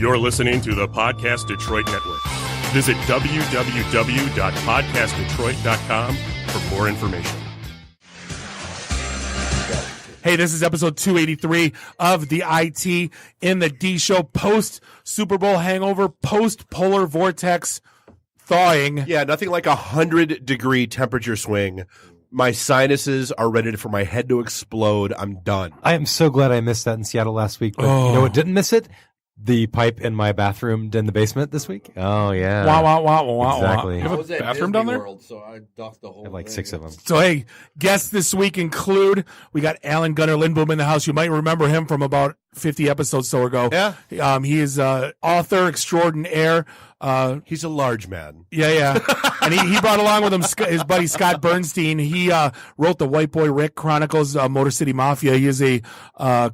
You're listening to the Podcast Detroit Network. Visit www.podcastdetroit.com for more information. Hey, this is episode 283 of the IT in the D show, post Super Bowl hangover, post polar vortex thawing. Yeah, nothing like 100-degree temperature swing. My sinuses are ready for my head to explode. I'm done. I am so glad I missed that in Seattle last week. But you know what didn't miss it? The pipe in my bathroom in the basement this week. Oh, yeah. Wow. Exactly. You have a bathroom down there? World, so I ducked the whole I have like thing. 6 of them. So, hey, guests this week include, we got Gunner Lindbloom in the house. You might remember him from about 50 episodes so ago. Yeah. He is author extraordinaire. He's a large man. Yeah. And he brought along with him his buddy Scott Bernstein. He wrote the White Boy Rick Chronicles, Motor City Mafia. He is a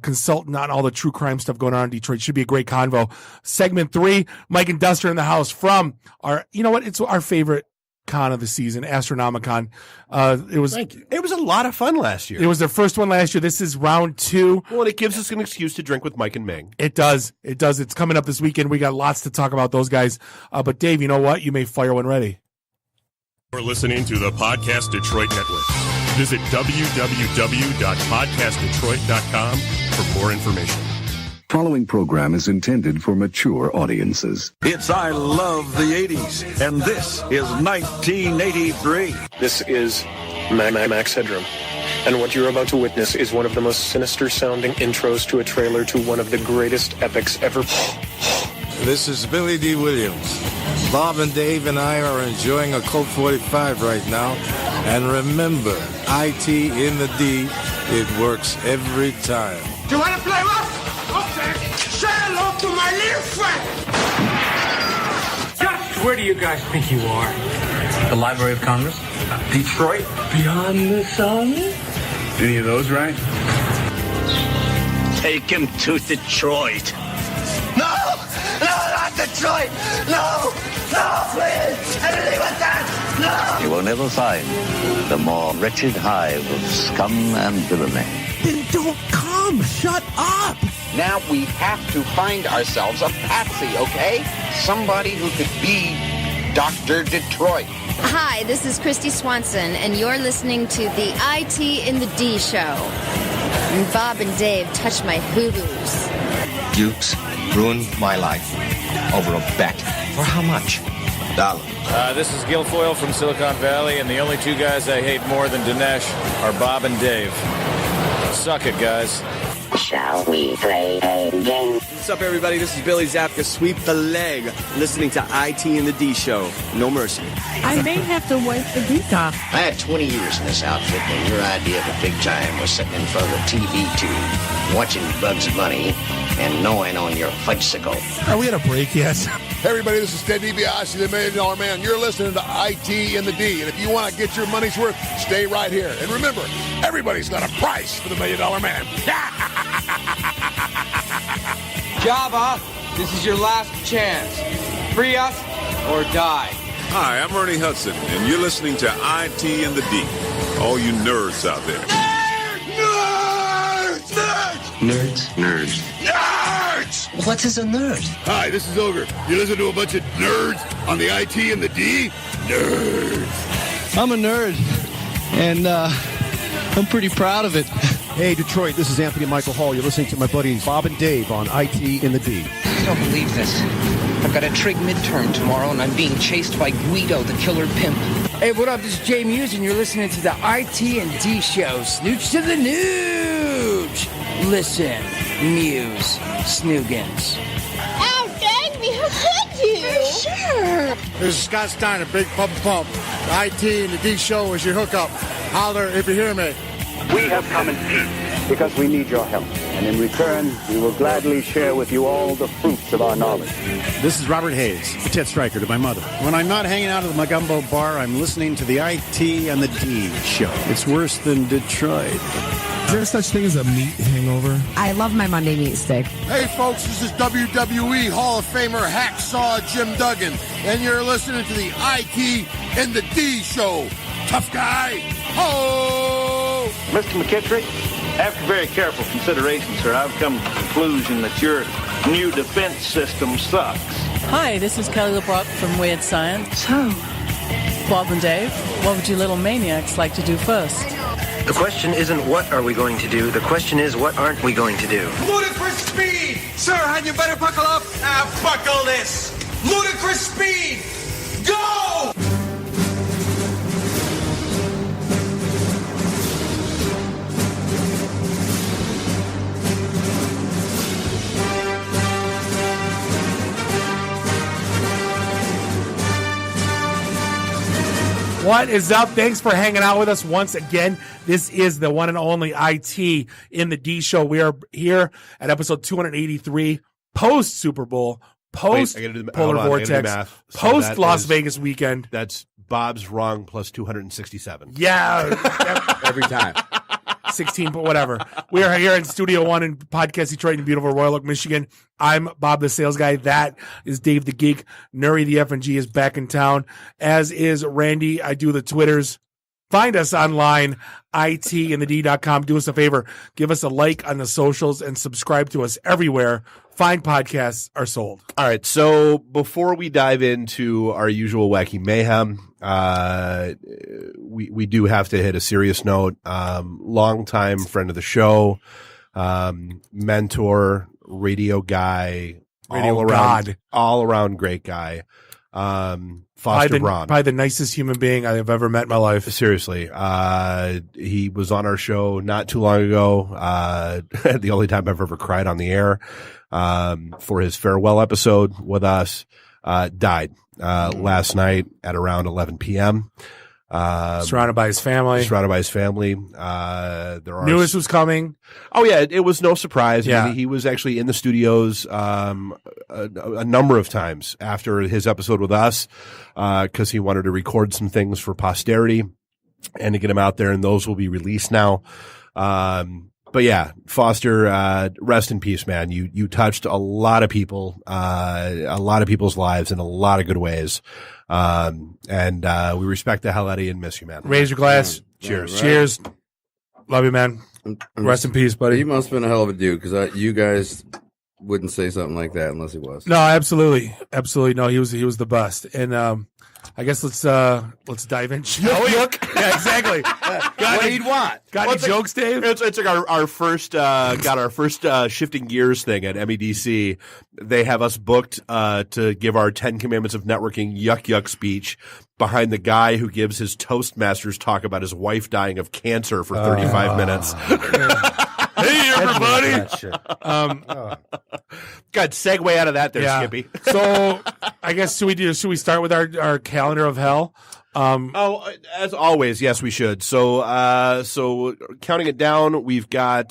consultant on all the true crime stuff going on in Detroit. Should be a great convo. Segment 3, Mike and Duster in the house from our, you know what? It's our favorite con of the season, Astronomicon. Thank you. It was a lot of fun last year. It was their first one last year. This is round 2. Well, and it gives us an excuse to drink with Mike and Ming. It does. It's coming up this weekend. We got lots to talk about those guys. But Dave, you know what? You may fire one ready. You're listening to the Podcast Detroit Network. Visit www.podcastdetroit.com for more information. Following program is intended for mature audiences. It's I Love the 80s, and this is 1983. This is Max Headroom, and what you're about to witness is one of the most sinister-sounding intros to a trailer to one of the greatest epics ever. This is Billy D. Williams. Bob and Dave and I are enjoying a Colt 45 right now, and remember, IT in the D, it works every time. Do you want to play rough? Okay. Say hello to my little friend. Just where do you guys think you are? The Library of Congress? Detroit? Beyond the sun? Any of those right? Take him to Detroit. No, not Detroit. No, please. Anything but that. No. You will never find the more wretched hive of scum and villainy. Then don't come. Shut up. Now we have to find ourselves a patsy, okay? Somebody who could be Dr. Detroit. Hi, this is Christy Swanson, and you're listening to the IT in the D show. And Bob and Dave touch my hoo-hoos. Dukes ruined my life over a bet. For how much? $1. This is Guilfoyle from Silicon Valley, and the only 2 guys I hate more than Dinesh are Bob and Dave. Suck it, guys. Shall we play a game? What's up, everybody? This is Billy Zapka. Sweep the leg. Listening to IT in the D show. No mercy. I may have to wipe the beat off. I had 20 years in this outfit, and your idea of a big time was sitting in front of a TV tube, watching Bugs Bunny, and gnawing on your fudgesicle. Are we at a break yet? Hey everybody, this is Ted DiBiase, the $1 Million Man. You're listening to IT in the D, and if you want to get your money's worth, stay right here. And remember, everybody's got a price for the $1 Million Man. Java, this is your last chance. Free us or die. Hi, I'm Ernie Hudson, and you're listening to IT in the D. All you nerds out there. Nerds. What is a nerd? Hi, this is Ogre. You listen to a bunch of nerds on the IT in the D? Nerds. I'm a nerd, and I'm pretty proud of it. Hey, Detroit, this is Anthony Michael Hall. You're listening to my buddies Bob and Dave on IT in the D. I don't believe this. I've got a trig midterm tomorrow, and I'm being chased by Guido, the killer pimp. Hey, what up? This is Jay Muse, and you're listening to the IT and D show. Snooch to the nooch. Listen, Muse, Snoogans. Ow, dang me, who hit you? Sure. This is Scott Steiner, Big Pump Pump. The IT and the D show is your hookup. Holler if you hear me. We have come in peace because we need your help. And in return, we will gladly share with you all the fruits of our knowledge. This is Robert Hayes, the Ted Stryker to my mother. When I'm not hanging out at the Magumbo bar, I'm listening to the IT and the D show. It's worse than Detroit. Is there such thing as a meat hangover? I love my Monday meat stick. Hey, folks, this is WWE Hall of Famer Hacksaw Jim Duggan, and you're listening to the IT and the D show. Tough guy. Ho! Mr. McKittrick, after very careful consideration, sir, I've come to the conclusion that you're new defense system sucks. Hi, this is Kelly LeBrock from Weird Science. So, Bob and Dave, what would you little maniacs like to do first? The question isn't what are we going to do, the question is what aren't we going to do? Ludicrous speed! Sir, had you better buckle up? Buckle this! Ludicrous speed! Go! What is up? Thanks for hanging out with us once again. This is the one and only IT in the D show. We are here at episode 283, post Super Bowl, post Polar Vortex, post Las Vegas weekend. That's Bob's wrong plus 267. Yeah. Every time. 16, but whatever. We are here in Studio One in Podcast Detroit in beautiful Royal Oak, Michigan. I'm Bob the Sales Guy. That is Dave the Geek. Nuri the F&G is back in town, as is Randy. I do the Twitters. Find us online, itinthed.com. Do us a favor. Give us a like on the socials and subscribe to us everywhere. Fine podcasts are sold. All right. So before we dive into our usual wacky mayhem, we do have to hit a serious note. Longtime friend of the show, mentor, radio guy, all around great guy. Foster Braun. Probably the nicest human being I have ever met in my life. Seriously. He was on our show not too long ago. The only time I've ever cried on the air, for his farewell episode with us, died, last night at around 11 p.m. Surrounded by his family. Knew this was coming. Oh yeah, it was no surprise. Yeah. I mean, he was actually in the studios a number of times after his episode with us, because he wanted to record some things for posterity and to get them out there, and those will be released now. But yeah, Foster, rest in peace, man. You touched a lot of people, a lot of people's lives in a lot of good ways. And we respect the hell out of you and miss you, man. Raise your glass. Cheers. Right. Cheers. Love you, man. Rest in peace, buddy. He must have been a hell of a dude, because you guys wouldn't say something like that unless he was. No, absolutely. Absolutely. No, he was the best. And, I guess let's dive in. Shall we? Yeah, exactly. What do you want? Got any jokes, Dave? It's like our first shifting gears thing at MEDC. They have us booked to give our 10 Commandments of Networking yuck speech behind the guy who gives his Toastmasters talk about his wife dying of cancer for 35 minutes. Hey, everybody. God, segue out of that there, Skippy. So I guess should we start with our calendar of hell? As always, yes, we should. So counting it down, we've got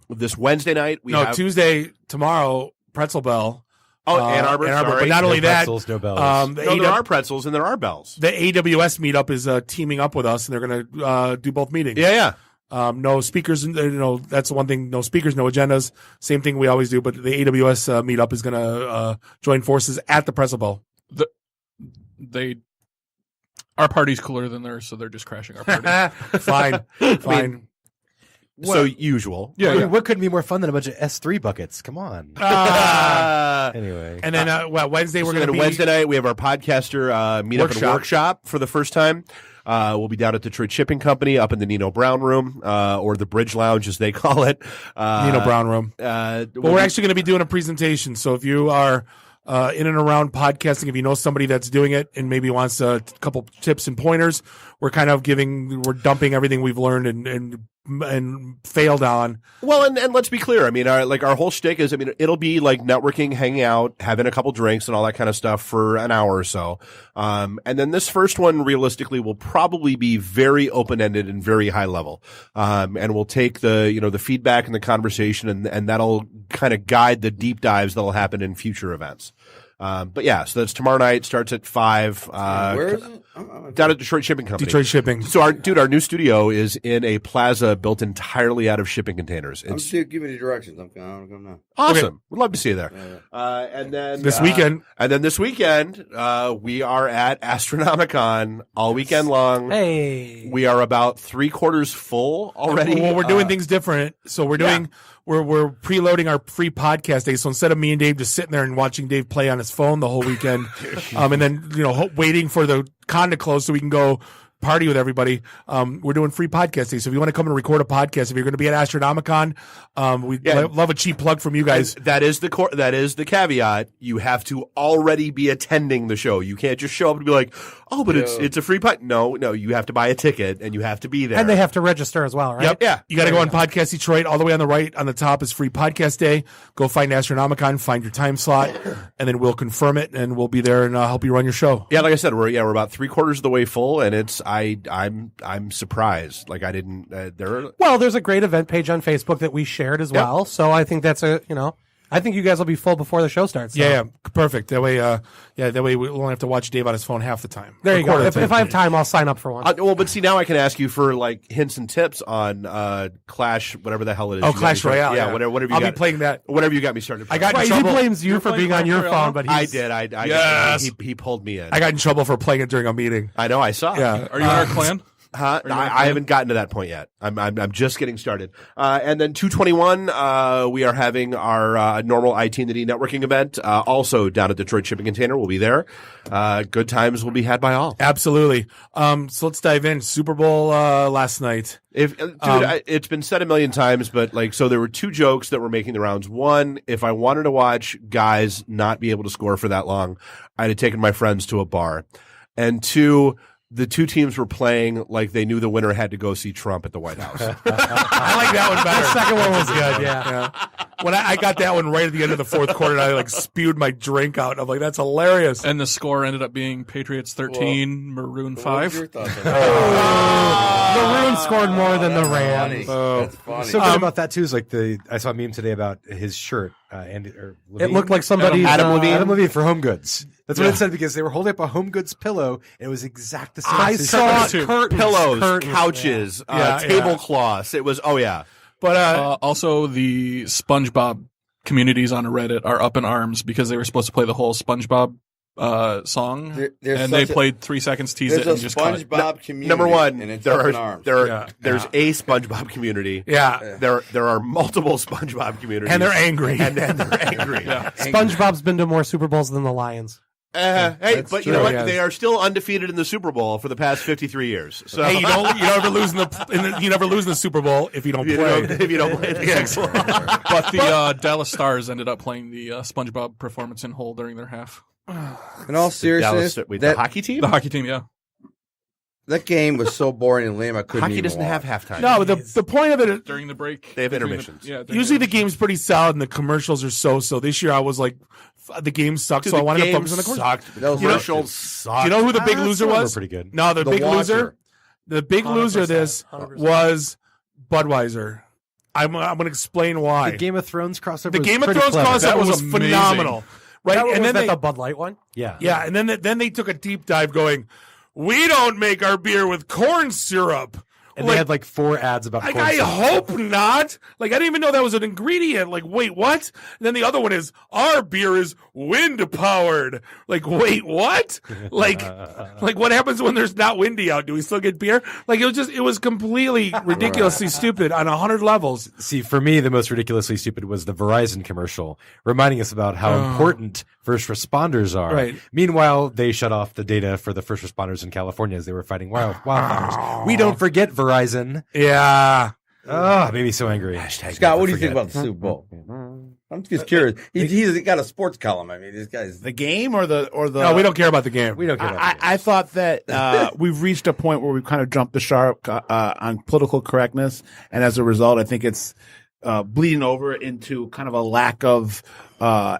this Wednesday night. Tuesday, tomorrow, Pretzel Bell. Ann Arbor. But not only that, pretzels, no bells. there are pretzels and there are bells. The AWS meetup is teaming up with us, and they're going to do both meetings. Yeah. No speakers, that's the one thing, no speakers, no agendas. Same thing we always do, but the AWS meetup is going to join forces at the Pretzel Bowl. Our party's cooler than theirs, so they're just crashing our party. Fine. So usual. Yeah. What couldn't be more fun than a bunch of S3 buckets? Come on. Anyway. And then Wednesday, we're going to be... Wednesday night, we have our podcaster meetup and workshop for the first time. We'll be down at Detroit Shipping Company up in the Nino Brown Room, or the Bridge Lounge as they call it. Nino Brown Room. But we're actually going to be doing a presentation. So if you are in and around podcasting, if you know somebody that's doing it and maybe wants a couple tips and pointers, we're dumping everything we've learned and failed on. Well, and let's be clear. I mean, our whole shtick is, it'll be like networking, hanging out, having a couple drinks and all that kind of stuff for an hour or so. And then this first one realistically will probably be very open-ended and very high level. And we'll take the feedback and the conversation and that'll kind of guide the deep dives that'll happen in future events. But yeah, so that's tomorrow night, starts at 5. Where is it? Down at Detroit Shipping Company. Detroit Shipping. So our new studio is in a plaza built entirely out of shipping containers. Give me the directions. I'm coming now. Awesome. Okay. We'd love to see you there. And then this weekend. We are at Astronomicon all weekend long. Hey. We are about 3/4 full already. Well, we're doing things different. So we're we're preloading our free podcast day. So instead of me and Dave just sitting there and watching Dave play on his phone the whole weekend, and then waiting for the con to close so we can go party with everybody, we're doing free podcast day. So if you want to come and record a podcast, if you're going to be at Astronomicon, we'd love a cheap plug from you guys. And that is the caveat. You have to already be attending the show. You can't just show up and be like, oh, but it's a free podcast. No, you have to buy a ticket and you have to be there. And they have to register as well, right? Yep. Yeah. You got to go on Podcast Detroit. All the way on the right, on the top is free podcast day. Go find Astronomicon, find your time slot, and then we'll confirm it and we'll be there and help you run your show. Yeah, like I said, we're about 3/4 of the way full, and I'm surprised. Like I didn't. Well, there's a great event page on Facebook that we shared as well. So I think that's I think you guys will be full before the show starts. So. Yeah, perfect. That way, we won't have to watch Dave on his phone half the time. There you go. If I have time, I'll sign up for one. But see, now I can ask you for like hints and tips on Clash, whatever the hell it is. Oh, Clash Royale. Yeah, whatever. I'll be playing that. Whatever you got me started. I got in trouble. He blames you for being on your phone, but I did. Yes. He pulled me in. I got in trouble for playing it during a meeting. I know. I saw. Yeah. Are you in our clan? Huh? I haven't gotten to that point yet. I'm just getting started. And then 221, we are having our normal IT and the D networking event, also down at Detroit Shipping Container. We'll be there. Good times will be had by all. Absolutely. So let's dive in. Super Bowl last night. It's been said a million times, but so there were two jokes that were making the rounds. One, if I wanted to watch guys not be able to score for that long, I'd have taken my friends to a bar. And two, the two teams were playing like they knew the winner had to go see Trump at the White House. I like that one better. The second one was good, yeah. When I got that one right at the end of the fourth quarter, and I spewed my drink out. I'm like, that's hilarious. And the score ended up being Patriots 13, Maroon 5. The Maroons scored more than the Rams. That's funny. So good about that too is I saw a meme today about his shirt. It looked like somebody's Adam Levine for Home Goods. That's what it said because they were holding up a Home Goods pillow and it was exact the same. I saw curtains, pillows, couches, tablecloths. It was But also the SpongeBob communities on Reddit are up in arms because they were supposed to play the whole SpongeBob song, and they played 3 seconds, tease it, and just cut it. SpongeBob community. Number one, and it's up in arms. there's a SpongeBob community. Yeah. There are multiple SpongeBob communities, and they're angry. SpongeBob's been to more Super Bowls than the Lions. Hey, but you know what? They are still undefeated in the Super Bowl for the past 53 years. So hey, you never lose in the Super Bowl if you don't play. If you don't play, but the Dallas Stars ended up playing the SpongeBob performance in whole during their half. In all seriousness, the hockey team? The hockey team, yeah. That game was so boring and lame. I couldn't. Hockey even doesn't watch. have halftime. No, the point of it during the break, they have intermissions. Usually the game's pretty solid and the commercials are so. This year I was like, the game sucked, so I wanted to focus on the commercials. Sucked. You know who the big loser was? Pretty good. No, the big loser. The big loser. This 100%. Was Budweiser. I'm going to explain why. The Game of Thrones crossover. The Game of Thrones crossover was phenomenal. Right, and then the Bud Light one. Yeah. And then they took a deep dive, going, we don't make our beer with corn syrup. And they had 4 ads about corn syrup. I hope not. I didn't even know that was an ingredient. Wait, what? And then the other one is, our beer is wind powered. Wait, what? What happens when there's not windy out? Do we still get beer? It was completely ridiculously stupid on 100 levels. See, for me, the most ridiculously stupid was the Verizon commercial, reminding us about how important first responders are. Right. Meanwhile, they shut off the data for the first responders in California as they were fighting wildfires. We don't forget Verizon. Yeah. Oh, it made me so angry. Scott, what do you think about the Super Bowl? I'm just curious. He's got a sports column. I mean, this guy's the game or the. No, we don't care about the game. We don't care. About the game. I thought that we've reached a point where we've kind of jumped the shark on political correctness, and as a result, I think it's bleeding over into kind of a lack of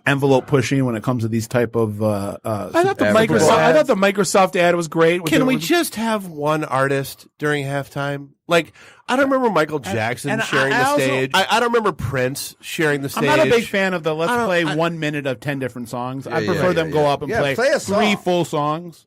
envelope pushing when it comes to these type of. I thought the Microsoft ad was great. Can we just have one artist during halftime? I don't remember Michael Jackson sharing the stage. I don't remember Prince sharing the stage. I'm not a big fan of the play 1 minute of 10 different songs. I prefer them go up and play 3 full songs.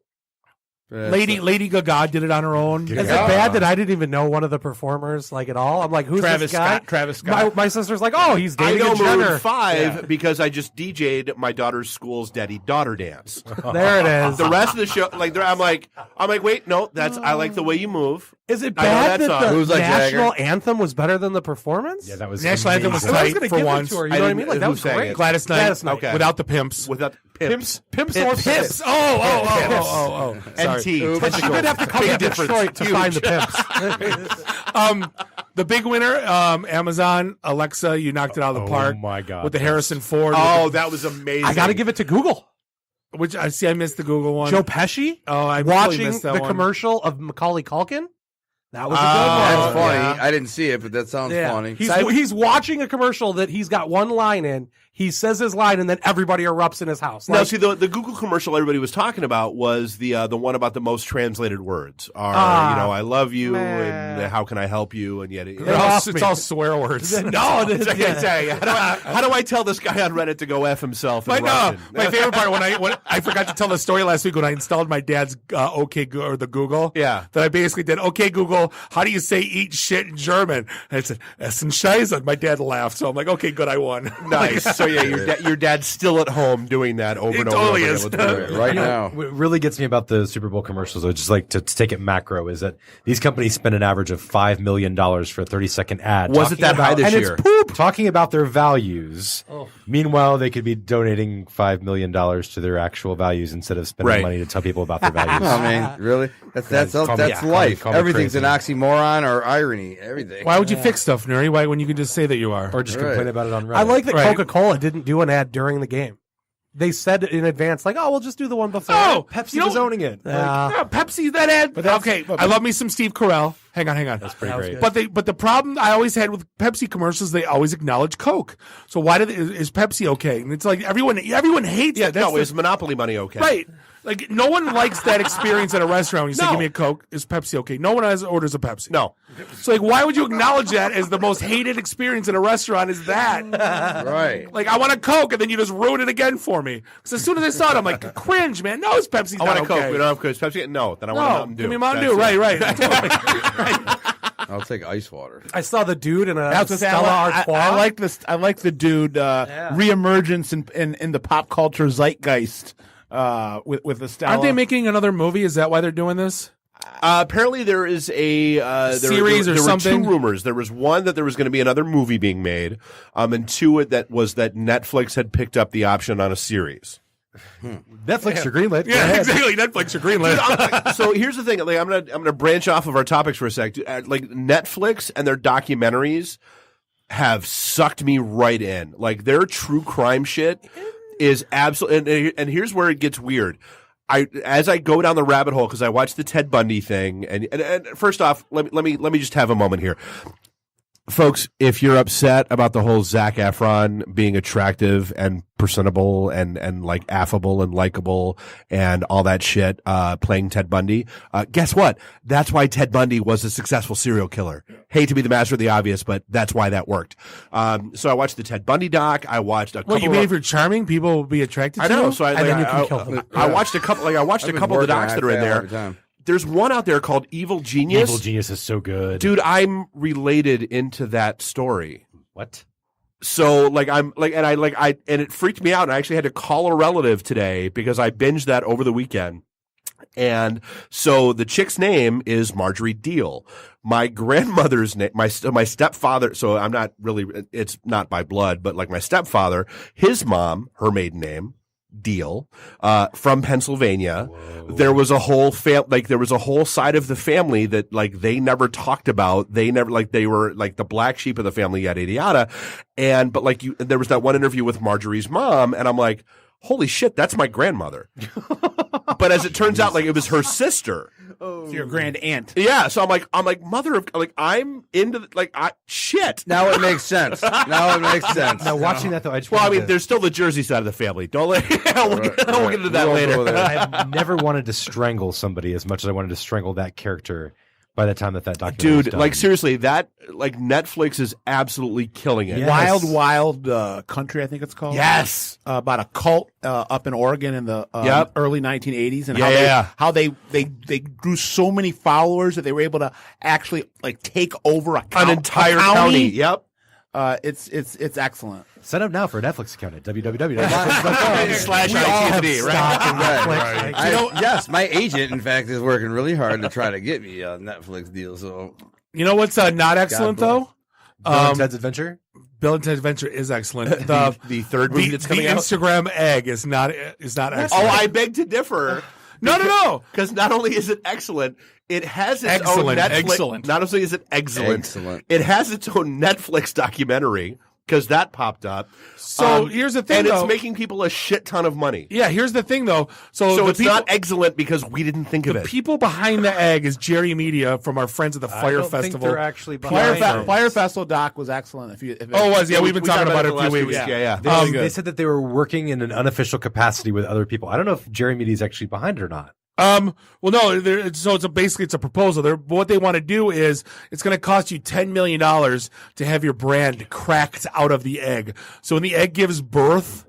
Lady Gaga did it on her own. Is it bad that I didn't even know one of the performers like at all? I'm like, who's Travis this guy? Scott. Travis Scott. My sister's like, oh, he's dating I know a Jenner. Maroon 5 because I just DJ'd my daughter's school's daddy-daughter dance. There it is. The rest of the show, like, I'm like, wait, no, I like the way you move. Is it I know bad that song. the national anthem was better than the performance? Yeah, that was National anthem was I was tight gonna for give it once. to her. You know what I mean? Like that was great. Gladys Knight. Gladys Knight. Okay. Without the pimps. Without pimps. Pimps Pips. or pimps. Oh. And T. But she would have to come to Detroit to find the pimps. The big winner, Amazon Alexa, you knocked it out of the park. Oh my God. With the Harrison Ford. Oh, that was amazing. I got to give it to Google. Which I missed the Google one. Joe Pesci. Oh, I watching missed that the one. commercial of Macaulay Culkin. That was a good one. That's funny. yeah. I didn't see it, but that sounds funny. He's watching a commercial that he's got one line in. He says his line, and then everybody erupts in his house. Now, see, the Google commercial everybody was talking about was the one about the most translated words are, I love you, and how can I help you, and yet it's all swear words. How do I tell this guy on Reddit to go F himself in Russian? My favorite part when I forgot to tell the story last week when I installed my dad's the Google. Yeah. That I basically did, okay, Google, how do you say eat shit in German? And I said, Essen Scheiße. My dad laughed, so I'm like, okay, good, I won. Nice. So yeah, your dad's still at home doing that over and over. Totally and is. over. Right now. What really gets me about the Super Bowl commercials, which is like to take it macro, is that these companies spend an average of $5 million for a 30-second ad. Was it that high this year? It's poop. Talking about their values. Oh. Meanwhile, they could be donating $5 million to their actual values instead of spending money to tell people about their values. I mean, really? That's life. Everything's an oxymoron or irony. Everything. Why would you fix stuff, Nuri? Why when you can just say that you are? Or just complain about it on Reddit. I like that Coca-Cola didn't do an ad during the game. They said in advance, like, we'll just do the one before. Oh, Pepsi was owning it. Pepsi, that ad. But okay, I love me some Steve Carell. Hang on. That's pretty great. But the problem I always had with Pepsi commercials, they always acknowledge Coke. So why is Pepsi okay? And it's like everyone hates that. Is Monopoly money okay? Right. Like no one likes that experience at a restaurant. You say, "Give me a Coke." Is Pepsi okay? No one orders a Pepsi. No. So like, why would you acknowledge that as the most hated experience in a restaurant? Is that right? Like I want a Coke, and then you just ruin it again for me. Because as soon as I saw it, I'm like, cringe, man. No, it's Pepsi. I want a Coke. We don't have Coke. Pepsi. No, then I want a Mountain Dew. Give me Mountain Dew. Right. I'll take ice water. I saw the dude in a Stella Artois. I like this. I like the dude reemergence in the pop culture zeitgeist with the Stella. Aren't they making another movie? Is that why they're doing this? Apparently, there is a series or something. There were two rumors. There was one that there was going to be another movie being made, and two that was that Netflix had picked up the option on a series. Netflix, you're greenlit. Yeah, exactly. Netflix, you're greenlit. So here's the thing. Like, I'm gonna branch off of our topics for a sec. Like Netflix and their documentaries have sucked me right in. Like their true crime shit is absolutely. And here's where it gets weird. As I go down the rabbit hole because I watched the Ted Bundy thing. And first off, let me just have a moment here. Folks, if you're upset about the whole Zac Efron being attractive and presentable and like affable and likable and all that shit, playing Ted Bundy, guess what? That's why Ted Bundy was a successful serial killer. Hate to be the master of the obvious, but that's why that worked. So I watched the Ted Bundy doc. I watched a couple. What you mean if you're charming, people will be attracted to you? I know. So I watched a couple. I watched a couple of the docs that are in there. There's one out there called Evil Genius. Evil Genius is so good. Dude, I'm related into that story. What? So and it freaked me out. And I actually had to call a relative today because I binged that over the weekend. And so the chick's name is Marjorie Deal. My grandmother's name, my stepfather. So I'm not really, it's not by blood, but like my stepfather, his mom, her maiden name, Deal, from Pennsylvania. Whoa. There was a whole there was a whole side of the family that like they never talked about. They never they were like the black sheep of the family, yada yada yada. But there was that one interview with Marjorie's mom, and I'm like, holy shit, that's my grandmother. But as it turns out, like it was her sister. So your grand aunt. Yeah, so I'm like mother of I'm into shit. Now it makes sense. Now watching that though, there's still the Jersey side of the family. Don't let we'll get into that later. I've never wanted to strangle somebody as much as I wanted to strangle that character. by the time that documentary is Dude, done. like seriously, that like Netflix is absolutely killing it. Wild Wild Country, I think it's called. Yes, about a cult up in Oregon in the early 1980s, and how they grew so many followers that they were able to actually like take over an entire county. Yep. It's excellent. Sign up now for a Netflix account at www.netflix.com/ITD. Right. Yes, my agent, in fact, is working really hard to try to get me a Netflix deal. So, you know what's not excellent though? Bill and Ted's Adventure. Bill and Ted's Adventure is excellent. The third movie that's coming out. The Instagram egg is not excellent. Oh, I beg to differ. No. Because not only is it excellent, it has its own Netflix. Excellent. Not only is it excellent, it has its own Netflix documentary because that popped up. So here's the thing, and though. it's making people a shit ton of money. Yeah, here's the thing, though. So it's not excellent because we didn't think of it. The people behind the egg is Jerry Media from our friends at the Fire Festival. They're actually behind Fire Festival doc was excellent. It was. Yeah, we've been talking about it a few weeks. Yeah. They said that they were working in an unofficial capacity with other people. I don't know if Jerry Media is actually behind it or not. Well, no. So basically it's a proposal. What they want to do is it's going to cost you $10 million to have your brand cracked out of the egg. So when the egg gives birth,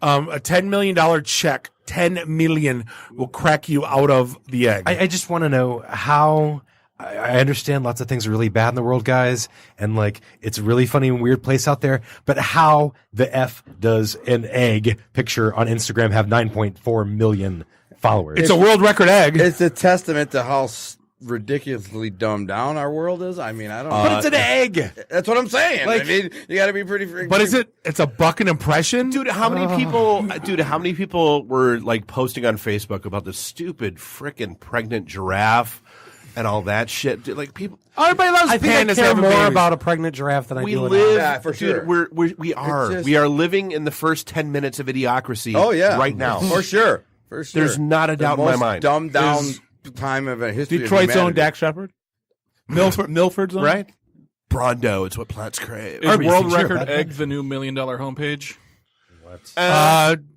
a $10 million check, $10 million will crack you out of the egg. I just want to know how. I understand lots of things are really bad in the world, guys, and like it's a really funny and weird place out there. But how the F does an egg picture on Instagram have 9.4 million followers? It's a world record egg. It's a testament to how ridiculously dumbed down our world is. I mean, I don't know. But it's an egg. That's what I'm saying. Like, I mean, you got to be pretty freaking. But it's a buck an impression? Dude, how many people were like posting on Facebook about the stupid freaking pregnant giraffe and all that shit? Dude, like people everybody loves I think I care more about a pregnant giraffe than I do an egg. Yeah, for sure. Dude, we are living in the first 10 minutes of idiocracy right now. For sure. There's not a doubt in my mind. Dumbed down time of a history. Detroit's of own Dax Shepard. Milford's own. Right? Brondo, it's what plants crave. Is world record egg the new $1 million homepage? What?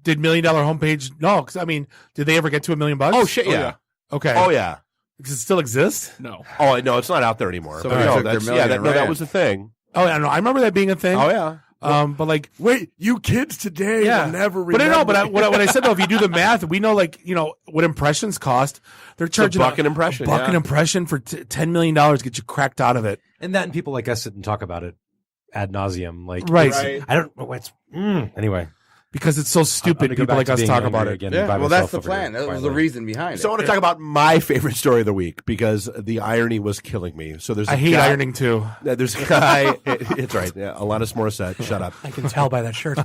Did $1 million homepage? No, because I mean, did they ever get to $1 million? Oh shit, yeah. Okay. Oh yeah. Does it still exist? No. Oh no, it's not out there anymore. That was a thing. Oh, I know. I remember that being a thing. Oh yeah. But like, wait, you kids today will never remember. But I know. But what I said though, if you do the math, we know what impressions cost. They're charging a buck an impression. An impression for $10 million to get you cracked out of it. And that, and people like us sit and talk about it ad nauseum. Like, right. I don't know what's anyway. Because it's so stupid, people like us talk about it. Again well, that's the plan. That was the reason behind it. So I want to talk about my favorite story of the week because the irony was killing me. So there's I hate ironing too. There's a guy. It's right. Yeah, Alanis Morissette. Shut up. I can tell by that shirt.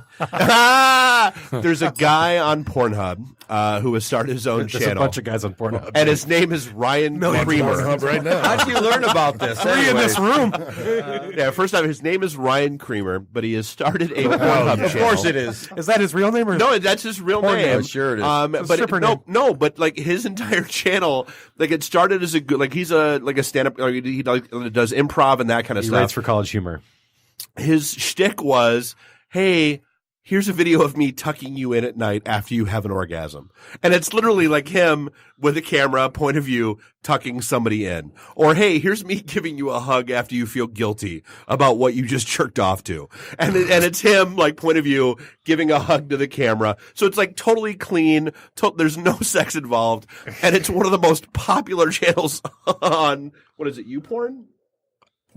There's a guy on Pornhub who has started his own channel. There's a bunch of guys on Pornhub. And his name is Ryan Creamer. Right now. How did you learn about this? Three in this room. First time, his name is Ryan Creamer, but he has started a Pornhub channel. Of course it is. Is that his real name? Or no, that's his real name. Sure it is. But but like his entire channel, like it started as he's a stand-up, he does improv and that kind of stuff. He writes for College Humor. His shtick was, hey, here's a video of me tucking you in at night after you have an orgasm. And it's literally like him with a camera, point of view, tucking somebody in. Or, hey, here's me giving you a hug after you feel guilty about what you just jerked off to. And it's him, like, point of view, giving a hug to the camera. So it's like totally clean. There's no sex involved. And it's one of the most popular channels on, what is it, YouPorn?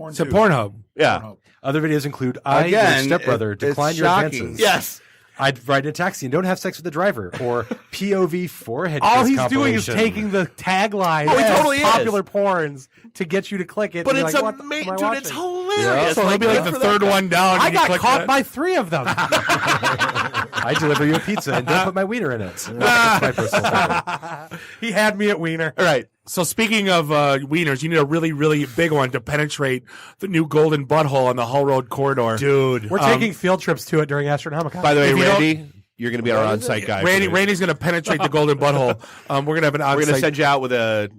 It's a Pornhub. Yeah. Pornhub. Other videos include, your stepbrother, decline your advances. Yes. I'd ride in a taxi and don't have sex with the driver. Or POV forehead all kiss he's doing is compilation. taking the tagline he of totally popular porns to get you to click it. But and it's you're like, amazing, what am I dude. It's watching? hilarious. So he'll be like the third one down. I got caught by 3 of them. I deliver you a pizza and don't put my wiener in it. That's my personal favorite. He had me at wiener. All right. So speaking of wieners, you need a really, really big one to penetrate the new golden butthole on the Hull Road corridor. Dude. We're taking field trips to it during Astronomicon. By the way, Randy, you're going to be our on-site guy. Randy's going to penetrate the golden butthole. We're going to have an on-site. We're going to send you out with the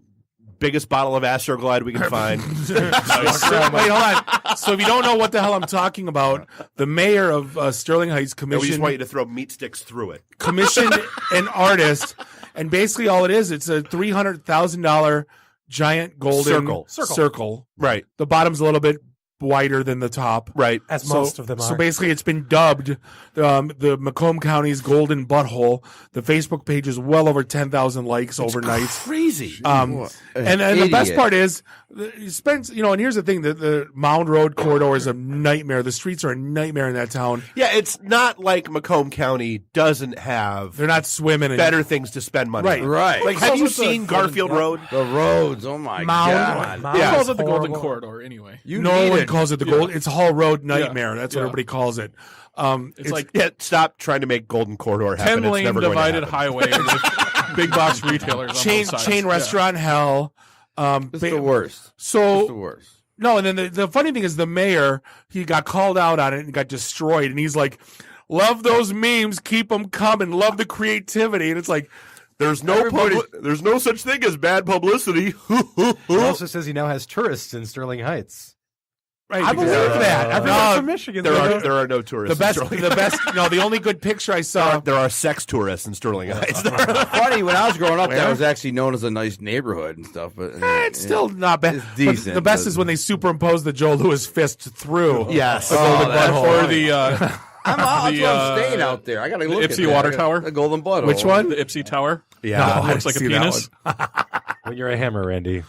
biggest bottle of Astroglide we can find. Wait, hold on. So if you don't know what the hell I'm talking about, the mayor of Sterling Heights commissioned. We just want you to throw meat sticks through it. Commissioned an artist, and basically all it is, it's a $300,000 giant golden circle. Right. The bottom's a little bit wider than the top. Right. As most of them are. So basically it's been dubbed the Macomb County's golden butthole. The Facebook page is well over 10,000 likes overnight. Crazy. And the best part is you spend, and here's the thing, the Mound Road corridor is a nightmare. The streets are a nightmare in that town. Yeah, it's not like Macomb County doesn't have. They're not swimming. Better things to spend money on. Right. Like, have you seen Garfield Road? The roads, oh my God. Who calls it the Golden Corridor anyway? No one calls it the Golden. It's Hall Road Nightmare. That's what everybody calls it. It's like stop trying to make Golden Corridor happen. 10-lane it's never divided going to highway with big box retailers. Chain restaurant hell. It's the worst. So it's the worst. No, and then the funny thing is the mayor, he got called out on it and got destroyed. And he's like, love those memes, keep them coming, love the creativity. And it's like, there's no such thing as bad publicity. He also says he now has tourists in Sterling Heights. Right, I believe that. Everyone's from Michigan. There are no tourists. The best. No, the only good picture I saw. There are sex tourists in Sterling Heights. Funny, when I was growing up, that was actually known as a nice neighborhood and stuff. But it's still not bad. It's decent. But the best is when they superimpose the Joe Louis fist through. Yes. Or the. I'm staying out there. I got to look at Ipsy Water Tower. The Golden Butthole. Which one? The Ipsy Tower. Yeah, looks like a penis. When you're a hammer, Randy.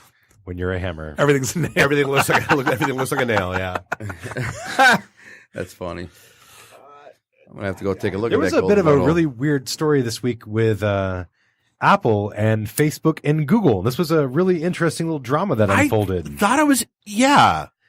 When you're a hammer, everything's a nail. Everything looks like a nail. Yeah, that's funny. I'm gonna have to go take a look. There at was that a bit of a butthole. really weird story this week with Apple and Facebook and Google. And this was a really interesting little drama that unfolded. Thought it was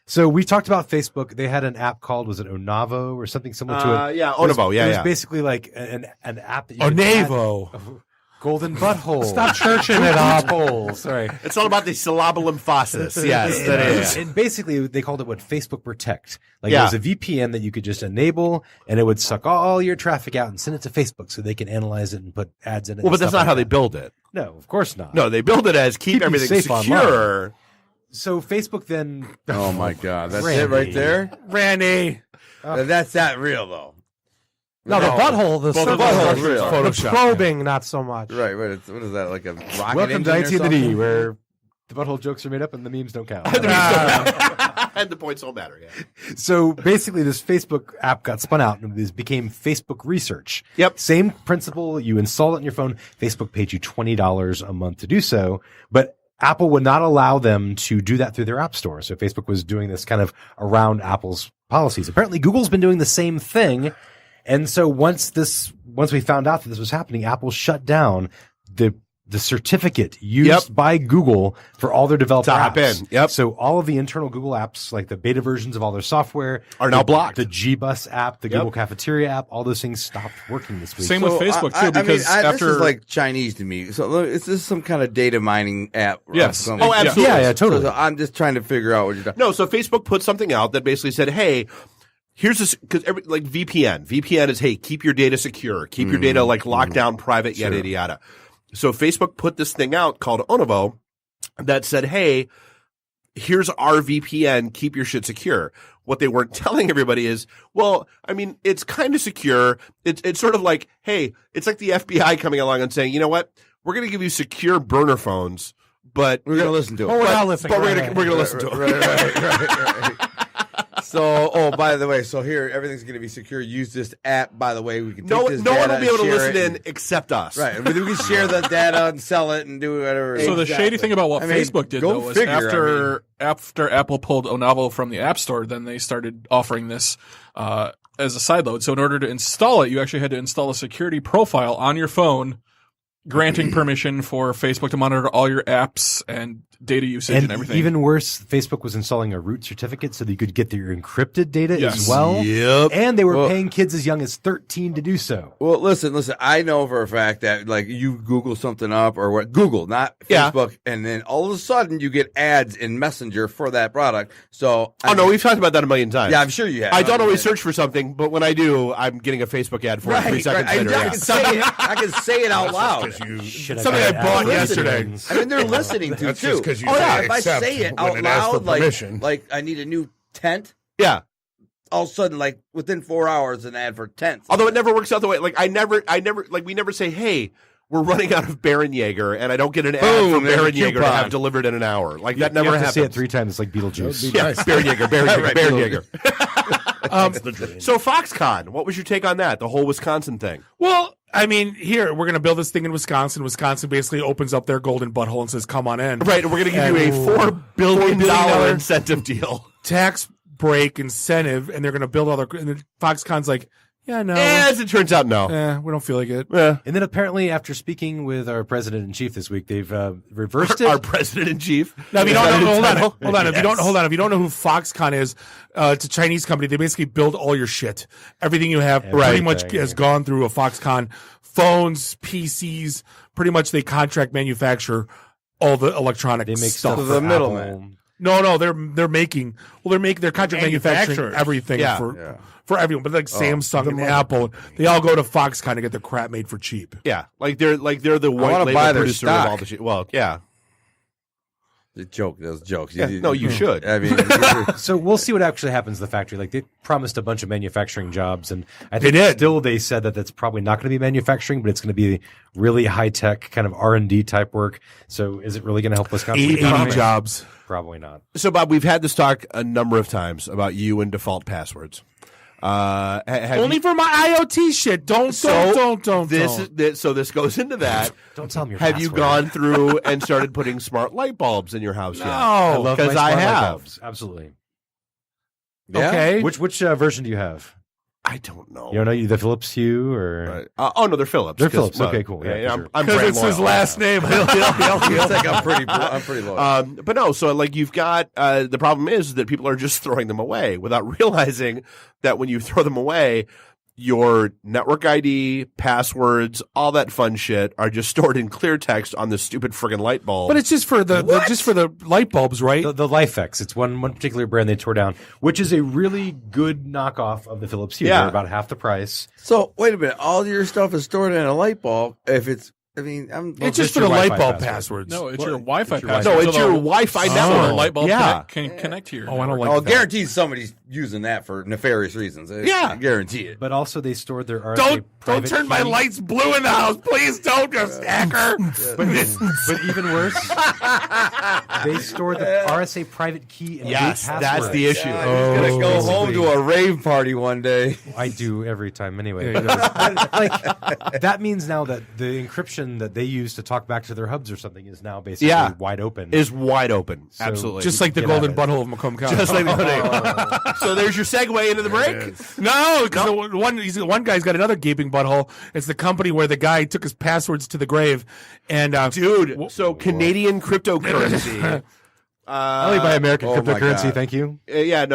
So we talked about Facebook. They had an app called, was it Onavo or something similar to it? Yeah, Onavo. It was basically like an app that you could Onavo. Golden butthole. Stop churching it up. Butthole. Sorry. It's all about the syllabolymphosis. Yes, that is. And basically, they called it Facebook Protect. Like it was a VPN that you could just enable, and it would suck all your traffic out and send it to Facebook so they can analyze it and put ads in it. Well, but that's not how they build it. No, of course not. No, they build it as keep everything safe secure. online. So Facebook then. Oh my God, that's Randy. it right there, Randy. That's not real though. No, the butthole, the butthole is real. The probing, not so much. Right. What is that, like a rocket Welcome to engine or IT and the D, something? where the butthole jokes are made up and the memes don't count. And the points don't matter. Yeah. So basically, this Facebook app got spun out and this became Facebook Research. Yep. Same principle. You install it on your phone. Facebook paid you $20 a month to do so, but Apple would not allow them to do that through their app store. So Facebook was doing this kind of around Apple's policies. Apparently, Google's been doing the same thing. And so once we found out that this was happening, Apple shut down the certificate used by Google for all their developer apps. Yep. So all of the internal Google apps, like the beta versions of all their software, are now blocked. The G-Bus app, the Google Cafeteria app, all those things stopped working this week. Same with Facebook too, because after this is like Chinese to me. So is this some kind of data mining app? Yes. Or something? Oh, absolutely. Yeah, totally. So I'm just trying to figure out what you're talking. No, so Facebook put something out that basically said, hey, here's this, because like VPN. VPN is, hey, keep your data secure. Keep your data like locked down, private, yada, yada, yada. So Facebook put this thing out called Onavo that said, hey, here's our VPN. Keep your shit secure. What they weren't telling everybody is, well, I mean, it's kind of secure. It's sort of like, hey, it's like the FBI coming along and saying, you know what? We're going to give you secure burner phones, but we're going to listen to it. Oh, we're not listening. But we're going to listen to it. Right. So, by the way, so here everything's going to be secure. Use this app. By the way, we can take this no one data will be able to and share listen it in except us. Right. We can share the data and sell it and do whatever. So the shady thing about what Facebook did though was after Apple pulled Onavo from the App Store, then they started offering this as a side load. So in order to install it, you actually had to install a security profile on your phone, granting permission for Facebook to monitor all your apps and data usage and everything. Even worse, Facebook was installing a root certificate so that you could get their encrypted data as well. Yep. And they were paying kids as young as 13 to do so. Well, listen. I know for a fact that like you Google something up or what Google, not Facebook, and then all of a sudden you get ads in Messenger for that product. So no, we've talked about that a million times. Yeah, I'm sure you have. I don't always search for something, but when I do, I'm getting a Facebook ad for it 3 seconds later. I can say it out loud. Something I bought yesterday. I mean, they're listening to That's too. just 'cause you if I accept say it when out it asks for loud, permission. like I need a new tent. Yeah. All of a sudden, like within 4 hours, an ad for tents. Although it never works out the way. Like I never, like we never say, hey, we're running out of Baron Jaeger, and I don't get an ad for Baron Jaeger to have delivered in an hour. Like that never happens. To say it 3 times, like Beetlejuice. Yeah, nice. Baron Jaeger, Baron Jaeger, Baron Jaeger. Jaeger. So Foxconn, what was your take on that? The whole Wisconsin thing. Well, I mean, here we're going to build this thing in Wisconsin. Wisconsin basically opens up their golden butthole and says, "Come on in." Right, and we're going to give you a $4 billion incentive deal, tax break incentive, and they're going to build all their. And then Foxconn's like, "Yeah, no." As it turns out, no. We don't feel like it. Yeah. And then apparently, after speaking with our president in chief this week, they've reversed it. Our president in chief. Now, if you don't know, hold on. If you don't know who Foxconn is, it's a Chinese company. They basically build all your shit. Everything you have pretty much has gone through a Foxconn. Phones, PCs, pretty much they contract manufacture all the electronic stuff. The middleman. No, they're contract manufacturing everything for everyone, but like Samsung and Apple, they all go to Foxconn to get their crap made for cheap. Yeah, like they're the white label producer of all the shit. Well, yeah. The joke, those jokes. Yeah, no, you should. I mean, so we'll see what actually happens in the factory. Like they promised a bunch of manufacturing jobs, and I think they said that that's probably not going to be manufacturing, but it's going to be really high tech kind of R&D type work. So is it really going to help Wisconsin? 80 jobs. Probably not. So Bob, we've had this talk a number of times about you and default passwords. Only for my IoT shit. Don't. So this goes into that. Don't tell me your Have password. you gone through and started putting smart light bulbs in your house yet? No, because I have. Absolutely. Yeah? Okay. Which version do you have? I don't know. You don't know the Philips Hue or? Oh no, they're Philips. They're Philips. Okay, cool. Yeah, I'm because it's his last name. He's like, I'm pretty loyal. But no, so like you've got the problem is that people are just throwing them away without realizing that when you throw them away, your network ID, passwords, all that fun shit are just stored in clear text on this stupid friggin' light bulb. But it's just for the light bulbs, right? The LifeX. It's one particular brand they tore down, which is a really good knockoff of the Philips Hue. Yeah. They're about half the price. So wait a minute. All your stuff is stored in a light bulb. If it's, it's just for the light bulb passwords. No, it's your Wi-Fi password. No, it's your Wi-Fi So network. the light bulb Yeah. can connect here. Oh, I don't like that. Guaranteed somebody's using that for nefarious reasons. Yeah. Guarantee it. But also they stored their RSA Don't turn my lights blue in the house. Please don't, you hacker. But even worse, they stored the RSA private key and Yes, password. that's the issue. He's gonna go home to a rave party one day. I do every time anyway. Like that means now that the encryption that they use to talk back to their hubs or something is now basically wide open. Is wide open. So Absolutely. Just like the golden butthole of Macomb County. Just like the So there's your segue into the break. No, because one guy's got another gaping butthole. It's the company where the guy took his passwords to the grave. And dude, so Canadian cryptocurrency. Only by American cryptocurrency, thank you.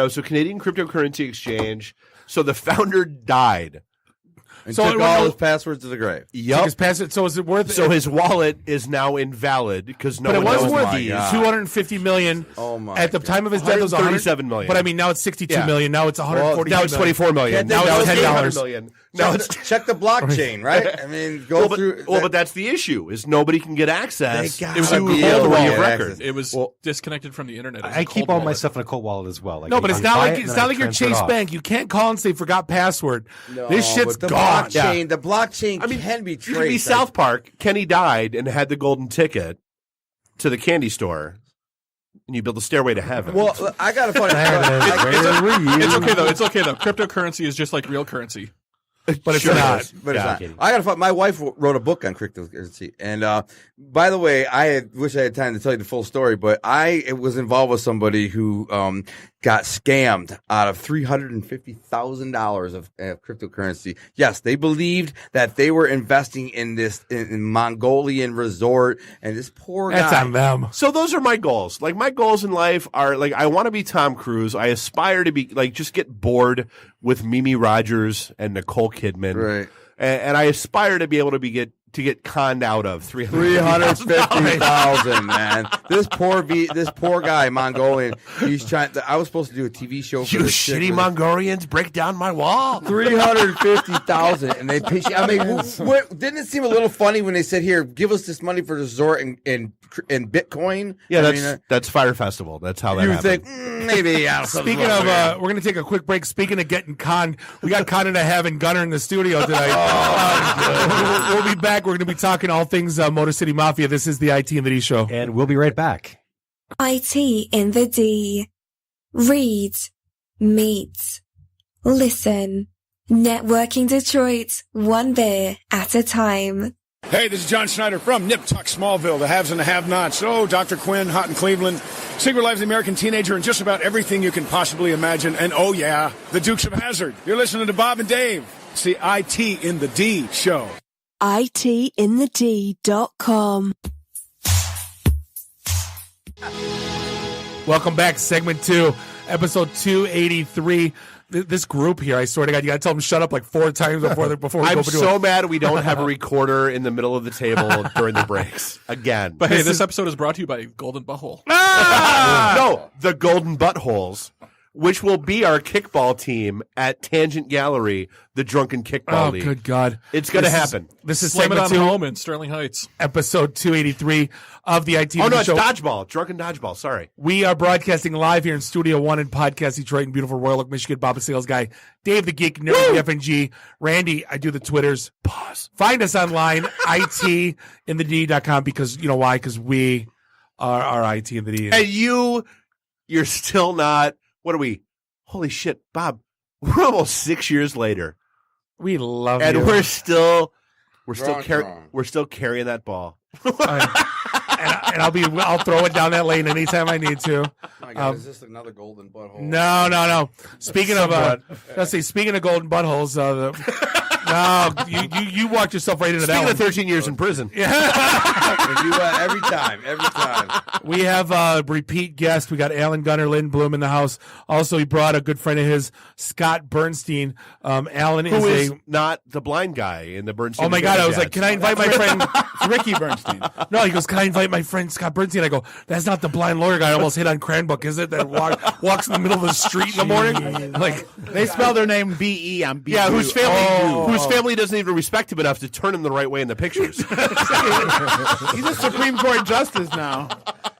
So Canadian cryptocurrency exchange. So the founder died. And took all his passwords to the grave. Yep. His password. So is it worth? So his wallet is now invalid because no but one it was knows worth why. $250 million. Oh my! At the time of his death, it was $137 million. But I mean, now it's $62 million. Now it's $140 now it's $24 million. Now it's $10 million. Now it's check the blockchain, right? I mean, through. But that's the issue: is nobody can get access. It was a cold record. It was disconnected from the internet. I keep all my stuff in a cold wallet as well. Like no, but it's not like your Chase Bank. You can't call and say forgot password. No, this shit's the gone. Blockchain, the blockchain can be traced. You could be South Park. Kenny died and had the golden ticket to the candy store. And you build a stairway to heaven. Well, I got a funny. It's okay though. It's okay though. Cryptocurrency is just like real currency. But it's not. But it's not. I got to. My wife wrote a book on cryptocurrency, and by the way, wish I had time to tell you the full story, but I was involved with somebody who got scammed out of $350,000 of cryptocurrency. Yes, they believed that they were investing in this in Mongolian resort, and this poor guy. That's on them. So those are my goals. Like my goals in life are like I want to be Tom Cruise. I aspire to be like just get bored with Mimi Rogers and Nicole Kidman, right? And I aspire to be able to get conned out of $350,000, man. This poor guy, Mongolian. He's trying. I was supposed to do a TV show for you shitty Mongolians. Break down my wall. $350,000, and they pitch. I mean, didn't it seem a little funny when they said, "Here, give us this money for the resort in Bitcoin"? Yeah, that's Fire Festival. That's how that you happened. think maybe. Speaking of, we're going to take a quick break. Speaking of getting conned, we got conned into having Gunner in the studio tonight. We'll be back back. We're going to be talking all things Motor City Mafia. This is the IT in the D show. And we'll be right back. IT in the D. Read, meet, listen. Networking Detroit, one beer at a time. Hey, this is John Schneider from Nip Tuck Smallville, the haves and the have-nots. Oh, Dr. Quinn, Hot in Cleveland, Secret Life of the American Teenager, and just about everything you can possibly imagine. And oh yeah, the Dukes of Hazzard. You're listening to Bob and Dave. It's the IT in the D show. ITinthed.com. Welcome back, segment 2, episode 283. This group here, I swear to God, you got to tell them shut up like 4 times before we go. I'm so mad we don't have a recorder in the middle of the table during the breaks again. But hey, this episode is brought to you by Golden Butthole. No, the Golden Buttholes, which will be our kickball team at Tangent Gallery, the Drunken Kickball League. Oh, good God. It's going to happen. This is Slam it segment on 2, home in Sterling Heights. episode 283 of the IT Oh, no, show. it's Dodgeball. Drunken Dodgeball. Sorry. We are broadcasting live here in Studio 1 in Podcast Detroit in beautiful Royal Oak, Michigan. Bob, a sales guy. Dave, the geek, nerd, the FNG. Randy, I do the Twitters. Pause. Find us online, itinthed.com, because, you know why? Because we are IT in the D. And you're still not, what are we? Holy shit, Bob, we're almost 6 years later. We love and you. we're still Strong. carrying that ball. And I'll throw it down that lane anytime I need to. Oh my God, is this another golden butthole? No. Speaking of golden buttholes, you walked yourself right into that. Speaking of 13 years in prison. Every time. We have a repeat guest. We got Gunner Lindbloom in the house. Also, he brought a good friend of his, Scott Bernstein. Alan is not the blind guy in the Bernstein. Oh my God! I was like, can I invite my friend Ricky Bernstein? No, he goes, can I invite my friend Scott Bernstein? I go, that's not the blind lawyer guy I almost hit on Cranbrook, is it? That walks in the middle of the street in the morning. Like they spell their name B-E on B. Yeah, whose family doesn't even respect him enough to turn him the right way in the pictures. He's a Supreme Court justice now.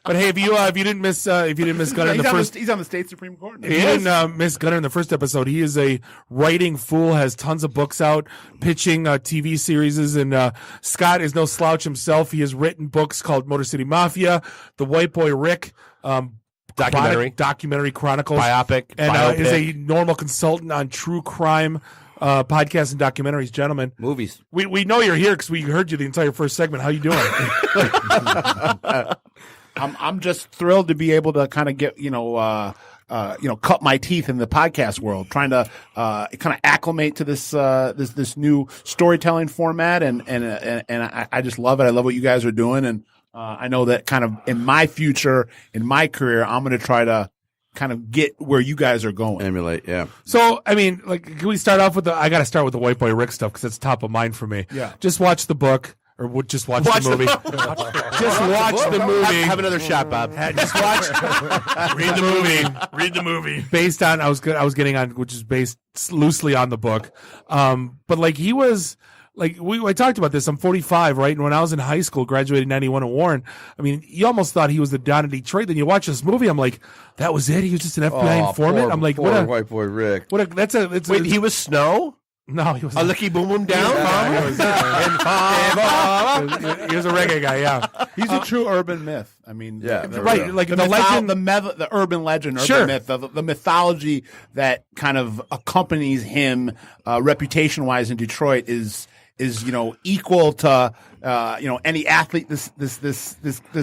But hey, if you didn't miss Gunner in the first, he's on the state Supreme Court. If you didn't miss Gunner in the first episode, he is a writing fool, has tons of books out, pitching TV series, and Scott is no slouch himself. He has written books called Motor City Mafia, The White Boy Rick, documentary chronicles, biopic, and is a normal consultant on true crime. Podcasts and documentaries, gentlemen. Movies. We know you're here because we heard you the entire first segment. How you doing? I'm just thrilled to be able to kind of get cut my teeth in the podcast world, trying to kind of acclimate to this new storytelling format, and I just love it. I love what you guys are doing, and I know that kind of in my future, in my career, I'm going to try to kind of get where you guys are going. Emulate, yeah. So, I mean, like, can we start off with I got to start with the White Boy Rick stuff because it's top of mind for me. Yeah. Just watch the book. Or just watch the movie. Just watch the movie. Have another shot, Bob. Just watch. Read the movie. Read the movie. Based on, I was getting on, which is based loosely on the book. But like he was, like I talked about this. I'm 45, right? And when I was in high school, graduated in 91 at Warren, I mean, you almost thought he was the Don of Detroit. Then you watch this movie, I'm like, that was it. He was just an FBI informant. I'm like, what a White Boy Rick. Wait, he was Snow? No, he was a Licky Boom Boom Down. He was a reggae guy. Yeah, he's a true urban myth. I mean, right? Like the legend, the urban legend, urban myth, the mythology that kind of accompanies him, reputation wise in Detroit is equal to any athlete this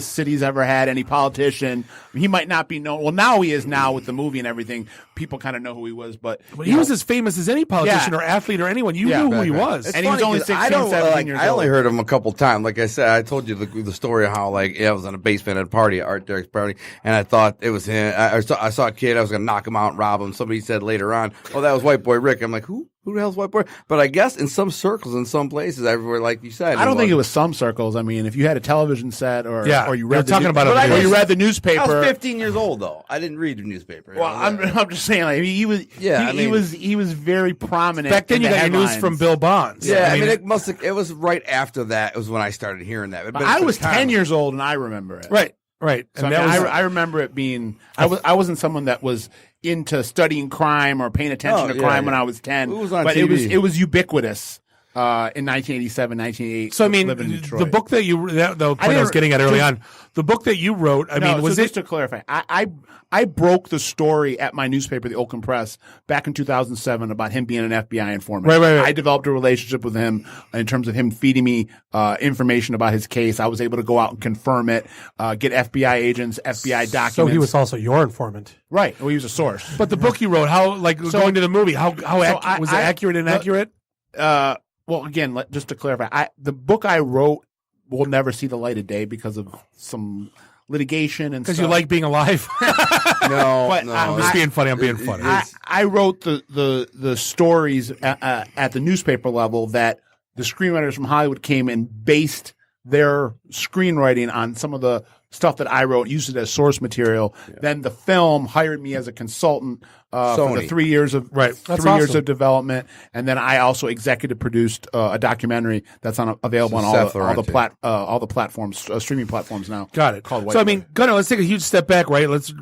city's ever had, any politician. He might not be known. Well, now he is now with the movie and everything. People kind of know who he was, but he was as famous as any politician or athlete or anyone. You knew who he was. It's and he was only 16, 17 years old. I only heard him a couple times. Like I said, I told you the story of how I was in a basement at a party, at Art Derek's party, and I thought it was him. I saw a kid. I was going to knock him out and rob him. Somebody said later on, "Oh, that was White Boy Rick." I'm like, who the hell's White Boy? But I guess in some circles, in some places, everywhere, like you said, I don't think it was some circles. I mean, if you had a television set or you read you read the newspaper. I was 15 years old though. I didn't read the newspaper. Well, I'm just saying, like, he was. Yeah, he was very prominent. Back then, you got your news from Bill Bonds. Yeah, I mean, it was right after that. It was when I started hearing that. But I was 10 years old and I remember it. Right. So I remember it being. I wasn't someone that was into studying crime or paying attention to crime when I was 10. It was on but TV. It was ubiquitous. in 1987, 1988. So I mean, living in Detroit. the book that you the point I was getting at early on, the book that you wrote. I mean, was just to clarify? I broke the story at my newspaper, the Oakland Press, back in 2007 about him being an FBI informant. Right. I developed a relationship with him in terms of him feeding me information about his case. I was able to go out and confirm it, get FBI agents, FBI documents. So he was also your informant. Right. Well, he was a source. But the book you wrote, going to the movie, was it accurate and inaccurate? Well, again, just to clarify, the book I wrote will never see the light of day because of some litigation and because you like being alive. No, I'm just being funny. I'm being funny. I wrote the stories at the newspaper level that the screenwriters from Hollywood came and based their screenwriting on some of the stuff that I wrote, used it as source material. Yeah. Then the film hired me as a consultant for the 3 years of years of development, and then I also executive produced a documentary that's available on all the platforms, streaming platforms now. Got it. Called White so Boy. I mean, Gunner, let's take a huge step back, right? Let's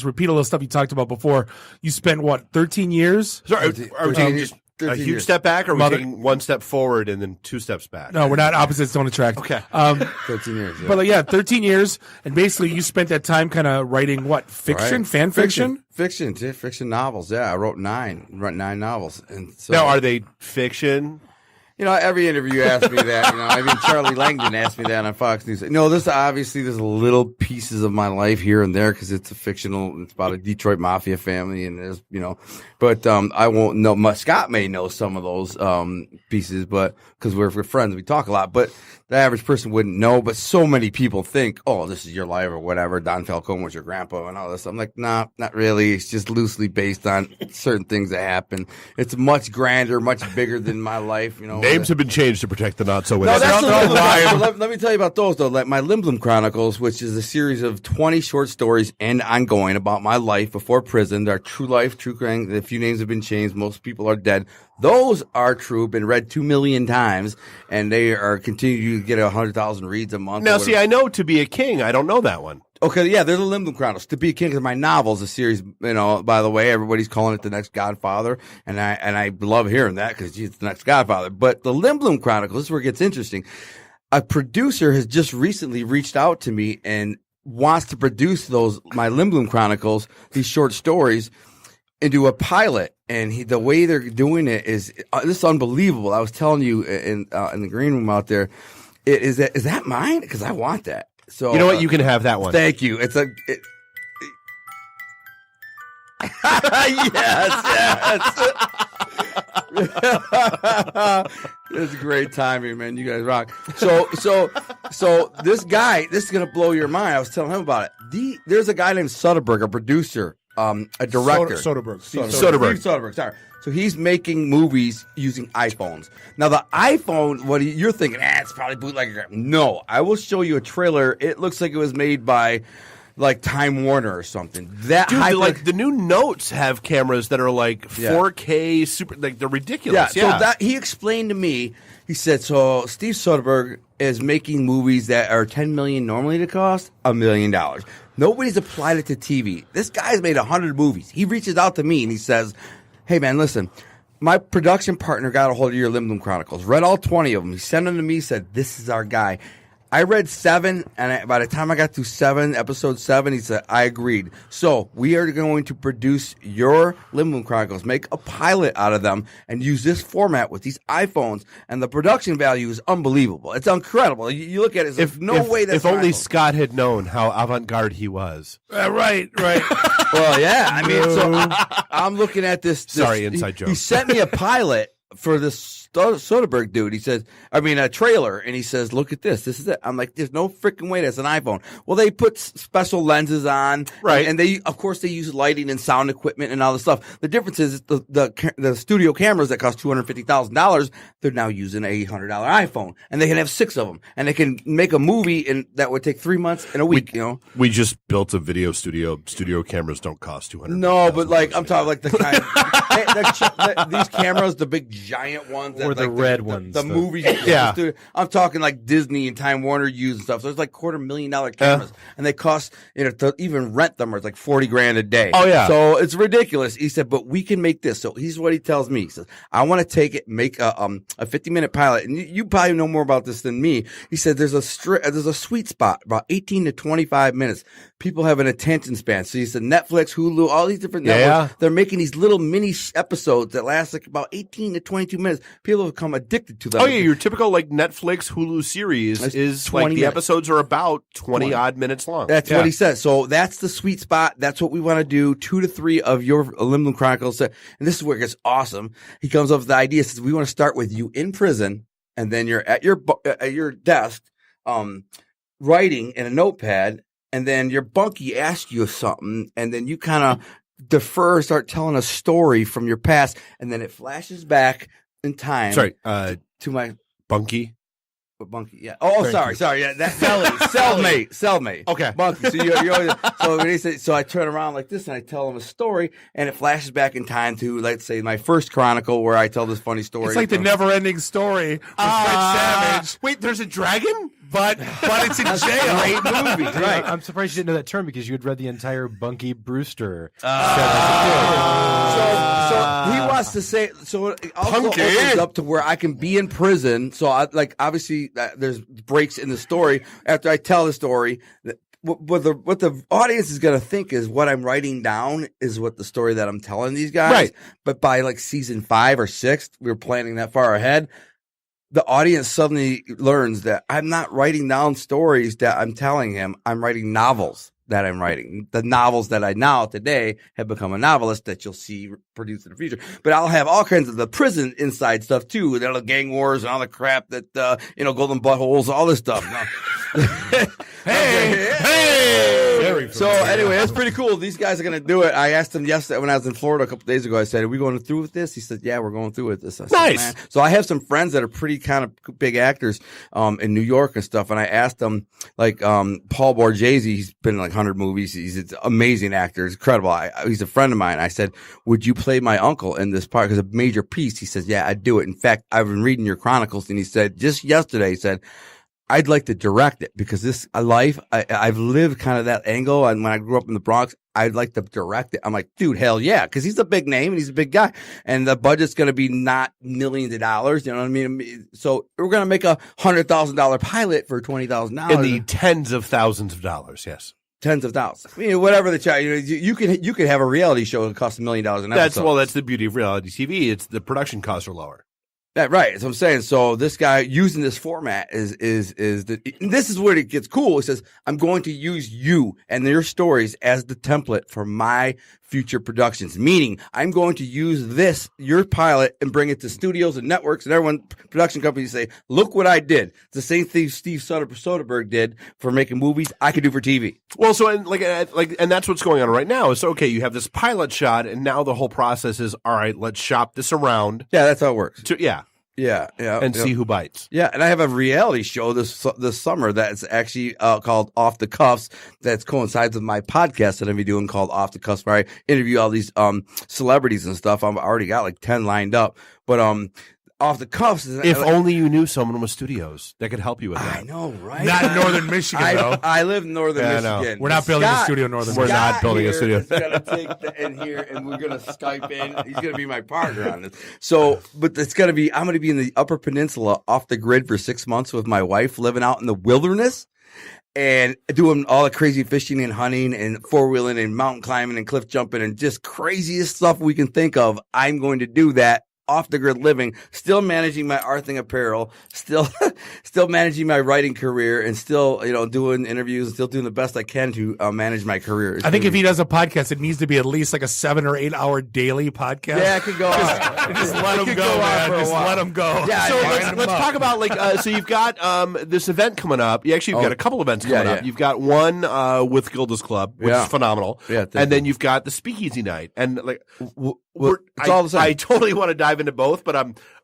repeat a little stuff you talked about before. You spent 13 years? Sorry, are we taking a huge step back, or are we taking one step forward and then 2 steps back? No, we're not. Opposites don't attract. Okay. 13 years. Yeah. But 13 years, and basically you spent that time kind of writing fiction, fan fiction? Fiction novels. Yeah, I wrote 9 novels. And so, now, are they fiction? Every interview asks me that. I mean, Charlie Langdon asked me that on Fox News. There's little pieces of my life here and there because it's it's about a Detroit mafia family, and there's, but I won't know. Scott may know some of those pieces, but because we're friends, we talk a lot. But the average person wouldn't know. But so many people think, oh, this is your life or whatever. Don Falcone was your grandpa and all this. I'm like, nah, not really. It's just loosely based on certain things that happen. It's much grander, much bigger than my life. Names have been changed to protect the not so. No, that's let me tell you about those though. Like my Lindbloom Chronicles, which is a series of 20 short stories and ongoing about my life before prison. They're true life, true crime. A few names have been changed. Most people are dead. Those are true, been read 2 million times, and they are continue to get 100,000 reads a month. Now, see, I know To Be a King. I don't know that one. Okay, yeah, they're the Lindbloom Chronicles. To Be a King is my novels, a series. By the way, everybody's calling it the next Godfather, and I love hearing that because it's the next Godfather. But the Lindbloom Chronicles, this is where it gets interesting. A producer has just recently reached out to me and wants to produce my Lindbloom Chronicles, these short stories, into a pilot. And the way they're doing it is this is unbelievable. I was telling you in the green room out there, is that mine? Because I want that. So you know what? You can have that one. Thank you. It's yes. It's great timing, man. You guys rock. So this guy, this is gonna blow your mind. I was telling him about it. There's a guy named Soderbergh, a producer, a director. Soderbergh. Soderbergh. Sorry. So he's making movies using iPhones. Now the iPhone, you're thinking, it's probably bootlegger. No, I will show you a trailer. It looks like it was made by like Time Warner or something. Dude, the new Notes have cameras that are like 4K super, like they're ridiculous. Yeah. So he explained to me. He said, so Steve Soderbergh is making movies that are $10 million normally to cost $1 million. Nobody's applied it to TV. This guy's made 100 movies. He reaches out to me and he says, hey, man, listen, my production partner got a hold of your Lindbloom Chronicles, read all 20 of them. He sent them to me, said, this is our guy. I read 7, and by the time I got to episode 7, he said, I agreed. So we are going to produce your Lindbloom Chronicles, make a pilot out of them, and use this format with these iPhones. And the production value is unbelievable. It's incredible. You look at it, it's if only Scott had known how avant-garde he was. Right. Well, yeah. I mean, so I'm looking at this. Sorry, inside joke. He sent me a pilot for this Soderbergh dude. He says, a trailer, and he says, look at this. This is it. I'm like, there's no freaking way that's an iPhone. Well, they put special lenses on, right? And they, of course, they use lighting and sound equipment and all this stuff. The difference is the studio cameras that cost $250,000, they're now using a $800 iPhone, and they can have 6 of them, and they can make a movie, and that would take 3 months and a week. We just built a video studio. Studio cameras don't cost $200,000. No, but I'm talking like the kind these cameras, the big giant ones. or the red ones. The movies. Yeah. I'm talking like Disney and Time Warner use and stuff. So it's like $250,000 cameras, and they cost to even rent them it's like $40,000 a day. Oh yeah. So it's ridiculous. He said, but we can make this. So here's what he tells me. He says, I want to take it, make a 50-minute pilot, and you probably know more about this than me. He said there's a sweet spot about 18 to 25 minutes. People have an attention span. So he said Netflix, Hulu, all these different networks. They're making these little mini episodes that last like about 18 to 22 minutes. People have become addicted to them. Oh yeah, your typical like Netflix, Hulu series is like the episodes are about 20 odd minutes long. That's what he said. So that's the sweet spot. That's what we want to do. 2 to 3 of your Lindbloom Chronicles. And this is where it gets awesome. He comes up with the idea. Says we want to start with you in prison, and then you're at your desk, writing in a notepad. And then your bunkie asks you something, and then you kind of defer, start telling a story from your past, and then it flashes back in time. Sorry, to my bunkie. Bunkie, yeah. Oh, sorry, yeah. That cellmate. Okay, bunkie. So you always, so when he said, so I turn around like this, and I tell him a story, and it flashes back in time to, let's say, my first chronicle where I tell this funny story. It's like the never-ending story with Fred Savage. Wait, there's a dragon? But it's in jail. Great movie, right? I'm surprised you didn't know that term because you had read the entire Bunky Brewster. So he wants to say. So it also opens up to where I can be in prison. So obviously there's breaks in the story after I tell the story. What the audience is going to think is what I'm writing down is what the story that I'm telling these guys. Right. But by like season 5 or 6, we were planning that far ahead. The audience suddenly learns that I'm not writing down stories that I'm telling him. I'm writing novels that I'm writing. The novels that I now today have become a novelist that you'll see produced in the future. But I'll have all kinds of the prison inside stuff too. The gang wars and all the crap that, golden buttholes, all this stuff. Hey! So anyway, that's pretty cool. These guys are going to do it. I asked him yesterday when I was in Florida a couple days ago. I said, "Are we going through with this?" He said, "Yeah, we're going through with this." I said, nice. Man. So I have some friends that are pretty kind of big actors in New York and stuff. And I asked them, like Paul Borghese, he's been in like 100 movies. He's an amazing actor. He's incredible. He's a friend of mine. I said, "Would you play my uncle in this part? Because a major piece." He says, "Yeah, I'd do it. In fact, I've been reading your chronicles." And he said, just yesterday, he said, I'd like to direct it because this life, I've lived kind of that angle. And when I grew up in the Bronx, I'd like to direct it. I'm like, dude, hell yeah. Cause he's a big name and he's a big guy and the budget's going to be not millions of dollars. You know what I mean? So we're going to make $100,000 pilot for $20,000 in the tens of thousands of dollars. Yes. Tens of thousands. I mean, whatever the child, you could have a reality show that costs $1 million an episode. That's the beauty of reality TV. It's the production costs are lower. That right. That's what I'm saying. So this guy using this format this is where it gets cool. He says, I'm going to use you and your stories as the template for my future productions. Meaning I'm going to use your pilot, and bring it to studios and networks and everyone, production companies say, look what I did. It's the same thing Steve Soderbergh did for making movies. I could do for TV. Well, so and that's what's going on right now. Is okay. You have this pilot shot, and now the whole process is all right. Let's shop this around. Yeah, that's how it works. Yeah, and see who bites. Yeah, and I have a reality show this summer that's actually called Off the Cuffs. That coincides with my podcast that I'm doing called Off the Cuffs, where I interview all these celebrities and stuff. I've already got like 10 lined up, but Off the Cuffs. If only you knew someone with studios that could help you with that. I know, right? Not in Northern Michigan, though. I live in Northern Michigan. We're not building a studio in Northern Michigan. We're not building a studio. He's going to take in here, and we're going to Skype in. He's going to be my partner on this. So, but I'm going to be in the Upper Peninsula off the grid for 6 months with my wife, living out in the wilderness. And doing all the crazy fishing and hunting and four-wheeling and mountain climbing and cliff jumping and just craziest stuff we can think of. I'm going to do that. Off the grid living, still managing my Arthing apparel, still managing my writing career, and still doing interviews and still doing the best I can to manage my career. I think if he does a podcast, it needs to be at least like a 7 or 8 hour daily podcast. Yeah, it could go on. Just let him go, man. Just let him go. Yeah, so let's talk about so you've got this event coming up. You've got a couple events coming up. You've got one with Gilda's Club, which is phenomenal. Yeah, and then you've got the Speakeasy Night, and it's all the same. I totally want to dive dive into both, but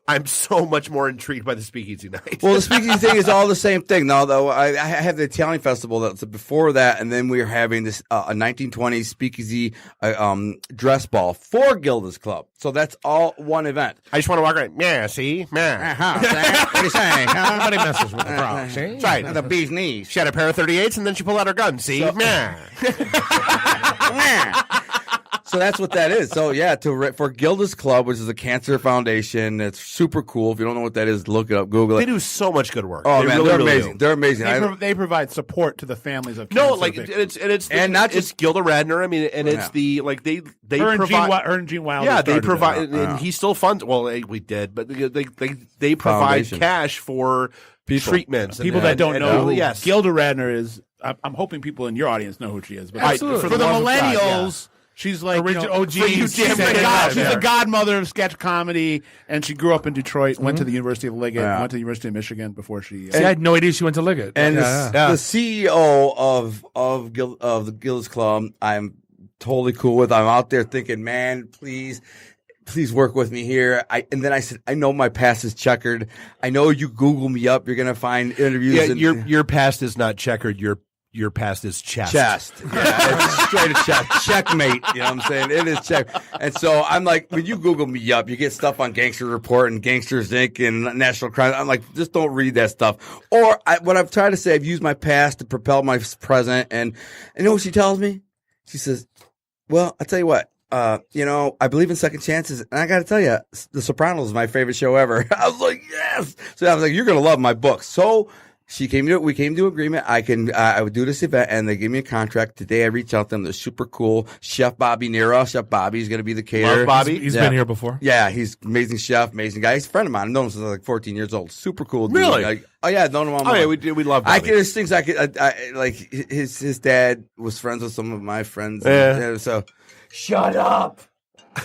I'm so much more intrigued by the speakeasy night. Well, the speakeasy thing is all the same thing. Now, though, I have the Italian festival that's before that, and then we're having this a 1920s speakeasy dress ball for Gilda's Club. So that's all one event. I just want to walk around. Yeah, see? Yeah. What are you saying? Nobody messes with the frog. See? That's right. The bee's knees. She had a pair of 38s, and then she pulled out her gun. See? Yeah. So that's what that is. So yeah, for Gilda's Club, which is a cancer foundation, it's super cool. If you don't know what that is, look it up, Google it. They do so much good work. Oh they man, really, they're really amazing. do. They're amazing. They provide support to the families of No, cancer like victims. it's not just Gilda Radner. I mean, and it's the like they her provide and Gene Wilder. Yeah, they started provide, that. and he still funds. Well, we did, but they provide Foundation. cash for treatments. People that don't know who yes. Gilda Radner is. I'm hoping people in your audience know who she is. But Absolutely. for the love of God, millennials. She's like Original OG. She's the godmother of sketch comedy, and she grew up in Detroit. Went to the University of Liggett. Went to the University of Michigan before she. See, I had no idea she went to Liggett. And the CEO of the Gilda's Club, I'm totally cool with. I'm out there thinking, man, please work with me here. And then I said, I know my past is checkered. I know you Google me up, you're gonna find interviews. Yeah, your past is not checkered. Your past is chest. Yeah, it's straight to chest. Checkmate. You know what I'm saying? It is check. And so I'm like, when you Google me up, you get stuff on Gangster Report and Gangsters Inc. and National Crime. I'm like, just don't read that stuff. Or what I've tried to say, I've used my past to propel my present. And you know what she tells me? She says, well, I'll tell you what. I believe in second chances, and I got to tell you, The Sopranos is my favorite show ever. I was like, yes. So I was like, you're gonna love my book. So we came to agreement. I would do this event, and they gave me a contract. Today I reached out to them. They're super cool. Chef Bobby Nera. Chef Bobby's going to be the caterer. Love Bobby. He's been here before. Yeah, he's amazing chef, amazing guy. He's a friend of mine. I've known him since I was like 14 years old. Super cool dude. Really? Like, oh yeah, I've known him all my life. We love Bobby. There's things I like his dad was friends with some of my friends. Yeah. And, so shut up.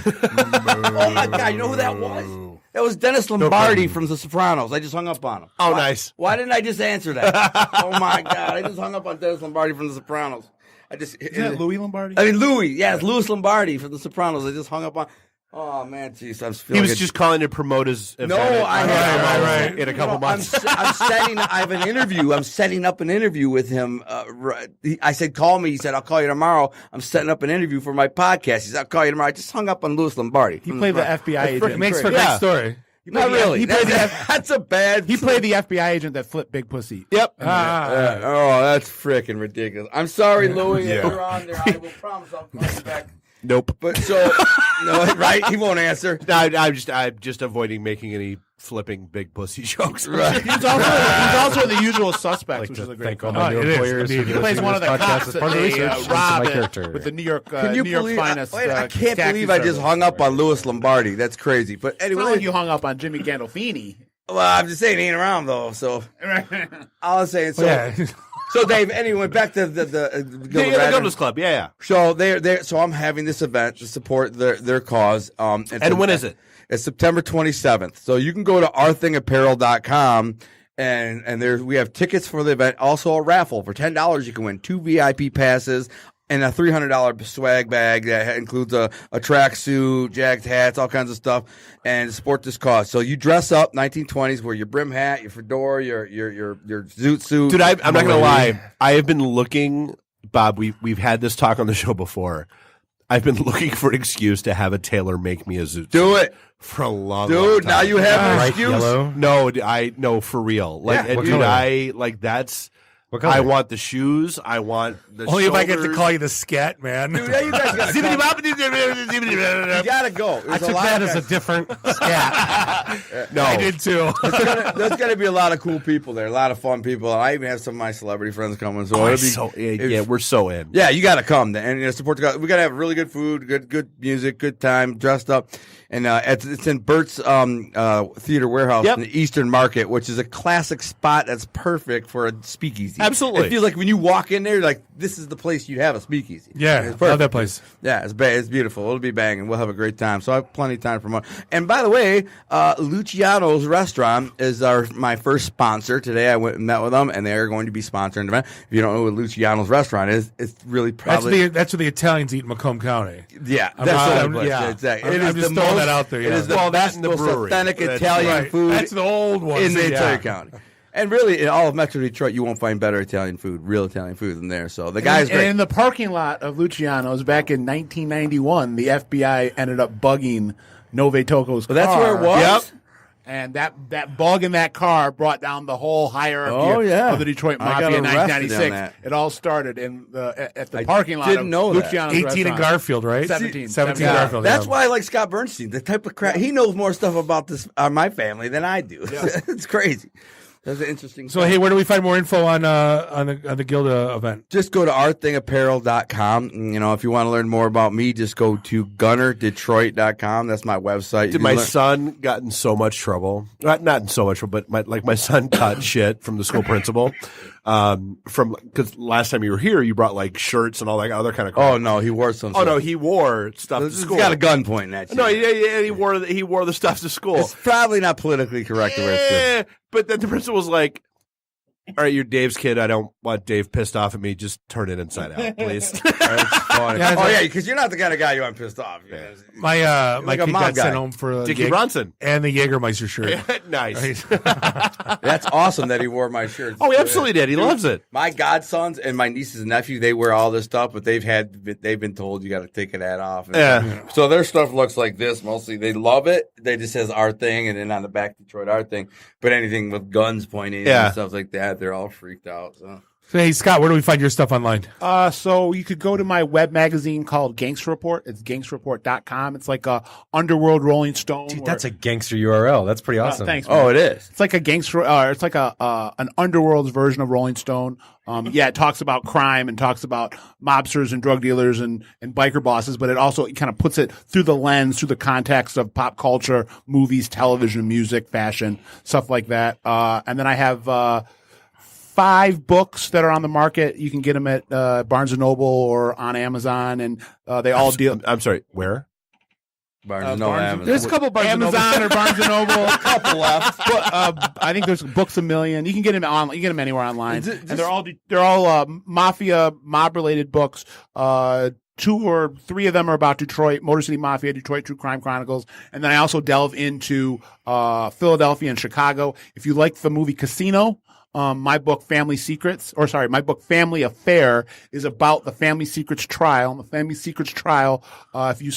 Oh my God, you know who that was? That was Dennis Lombardi from The Sopranos. I just hung up on him. Oh, nice. Why didn't I just answer that? Oh my God, I just hung up on Dennis Lombardi from The Sopranos. Is that Louis Lombardi? I mean, Louis. Yeah, it's Louis Lombardi from The Sopranos. I just hung up on. Oh man, jeez, I'm feeling. He was just calling to promote his event. No, right. In a couple months. I have an interview. I'm setting up an interview with him. I said, call me. He said, I'll call you tomorrow. I'm setting up an interview for my podcast. He said, I'll call you tomorrow. I just hung up on Louis Lombardi. He played the FBI agent. Makes for a great story. Not really. That's a bad. He played the FBI agent that flipped Big Pussy. Yep. Oh, that's freaking ridiculous. I'm sorry, Louis. If you're on there, I will promise I'll call you back. Nope. But so, no, right? He won't answer. No, I'm just avoiding making any flipping big pussy jokes. Right. He's also The Usual Suspects, which is a great Thank all film. my new employers. He plays one of the cops that they rob with the New York finest. I can't believe I just hung up on Louis Lombardi. That's crazy. But anyway, it's not like you hung up on Jimmy Gandolfini. Well, I'm just saying he ain't around though. So I was saying so. Yeah. So Dave, anyway, back to the Gilda's Club. Yeah. So So I'm having this event to support their cause. And when is it? It's September 27th. So you can go to ourthingapparel.com and we have tickets for the event. Also a raffle for $10. You can win 2 VIP passes and a $300 swag bag that includes a tracksuit, jacked hats, all kinds of stuff, and support this cause. So you dress up 1920s, wear your brim hat, your fedora, your zoot suit. Dude, I'm not gonna lie. I have been looking, Bob. We've had this talk on the show before. I've been looking for an excuse to have a tailor make me a zoot. Do it for a long time. Now you have an excuse. Yellow? No, for real. Like, that's. I want the shoes. I want the Only shoulders. if I get to call you the scat man. Dude, you guys gotta you gotta go. I took that as a different scat. No, I did too. There's gonna be a lot of cool people there, a lot of fun people. I even have some of my celebrity friends coming. So we're so in. Yeah, you gotta come and support the guys. We gotta have really good food, good music, good time, dressed up. And it's in Burt's Theater Warehouse in the Eastern Market, which is a classic spot that's perfect for a speakeasy. Absolutely. It feels like when you walk in there, like this is the place you'd have a speakeasy. Yeah, It's love that place. Yeah, it's beautiful. It'll be banging. We'll have a great time. So I have plenty of time for more. And by the way, Luciano's Restaurant is my first sponsor. Today I went and met with them, and they are going to be sponsoring the event. If you don't know what Luciano's Restaurant is, it's really probably... That's where the Italians eat in Macomb County. Yeah, exactly. I'm just throwing that out there. It is the best, most authentic Italian food. That's the old one. In the entire county. And really, in all of Metro Detroit, you won't find better Italian food, real Italian food than there. So the guy's great. And in the parking lot of Luciano's back in 1991, the FBI ended up bugging Nove Toco's car. Well, that's where it was? Yep. And that bug in that car brought down the whole hierarchy of the Detroit Mafia in 1996. It all started at the parking lot of Luciano's 18 restaurant. in Garfield, right? 17 Garfield. That's why I like Scott Bernstein. The type of crap he knows more stuff about this my family than I do. Yeah. It's crazy. That's an interesting. So, hey, where do we find more info on the Gilda event? Just go to ourthingapparel.com. If you want to learn more about me, just go to gunnerdetroit.com. That's my website. Did my son got in so much trouble? Not in so much trouble, but my son caught shit from the school principal. Because last time you were here, you brought like shirts and all that other kind of crap. Oh no, he wore some. Oh no, he wore stuff to school. He's got a gun pointing at you. No, he wore the stuff to school. It's probably not politically correct the way it's but then the principal was like, all right, you're Dave's kid. I don't want Dave pissed off at me. Just turn it inside out, please. That's funny. Yeah, because you're not the kind of guy you want pissed off. Yeah. My kid got sent home for Dickie Bronson and the Jägermeister shirt. Nice. That's awesome that he wore my shirt. Oh, he absolutely did. He loves it. My godsons and my nieces and nephew, they wear all this stuff, but they've been told you got to take an ad off. And so their stuff looks like this mostly. They love it. They just says our thing, and then on the back Detroit our thing. But anything with guns pointing and stuff like that, they're all freaked out. So hey, Scott, where do we find your stuff online? So you could go to my web magazine called Gangster Report. It's gangsterreport.com. It's like a underworld Rolling Stone. Dude, that's a gangster URL. That's pretty awesome. Thanks, man. Oh, it is. It's like a gangster. It's like an underworld's version of Rolling Stone. It talks about crime and talks about mobsters and drug dealers and biker bosses, but it also kind of puts it through the context of pop culture, movies, television, music, fashion, stuff like that. And then I have 5 books that are on the market. You can get them at Barnes & Noble or on Amazon, and they all deal. I'm sorry, where? Barnes & Noble. Amazon. There's a couple Amazon or Barnes & Noble. A couple left. But, I think there's Books A Million. You can get them on. You get them anywhere online, and they're all mafia, mob-related books. 2 or 3 of them are about Detroit, Motor City Mafia, Detroit True Crime Chronicles, and then I also delve into Philadelphia and Chicago. If you like the movie Casino. My book Family Affair is about the Family Secrets trial. And the Family Secrets trial, if you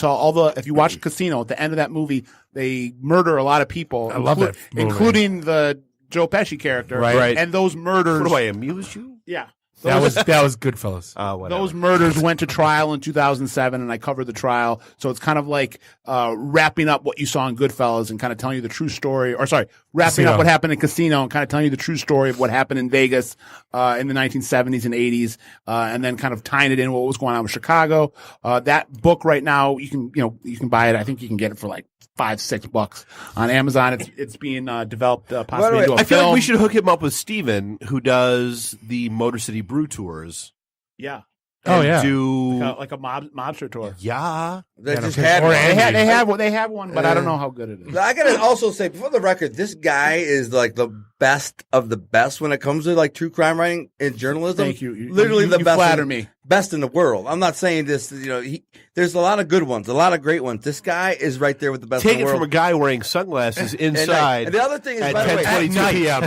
watch Casino, at the end of that movie, they murder a lot of people. I love that movie. Including the Joe Pesci character. Right. And those murders. What do I amuse you? Yeah. That was Goodfellas. Those murders went to trial in 2007, and I covered the trial. So it's kind of like wrapping up what you saw in Goodfellas and kind of telling you the true story. Wrapping up what happened in Casino and kind of telling you the true story of what happened in Vegas in the 1970s and 80s, and then kind of tying it in what was going on with Chicago. That book right now, you can buy it. I think you can get it for like $5-6 on Amazon. It's being developed possibly into a film. I feel like we should hook him up with Steven, who does the Motor City Brew tours. Yeah. Do like a mobster tour. Yeah. They just had one. They have one, but I don't know how good it is. I gotta also say, before the record, this guy is like the best of the best when it comes to like true crime writing and journalism. Thank you. Literally the you best. Flatter me. Best in the world. I'm not saying this. There's a lot of good ones, a lot of great ones. This guy is right there with the best. Take in the it world. from a guy wearing sunglasses inside. And the other thing is, at by the way, 10:22 p.m.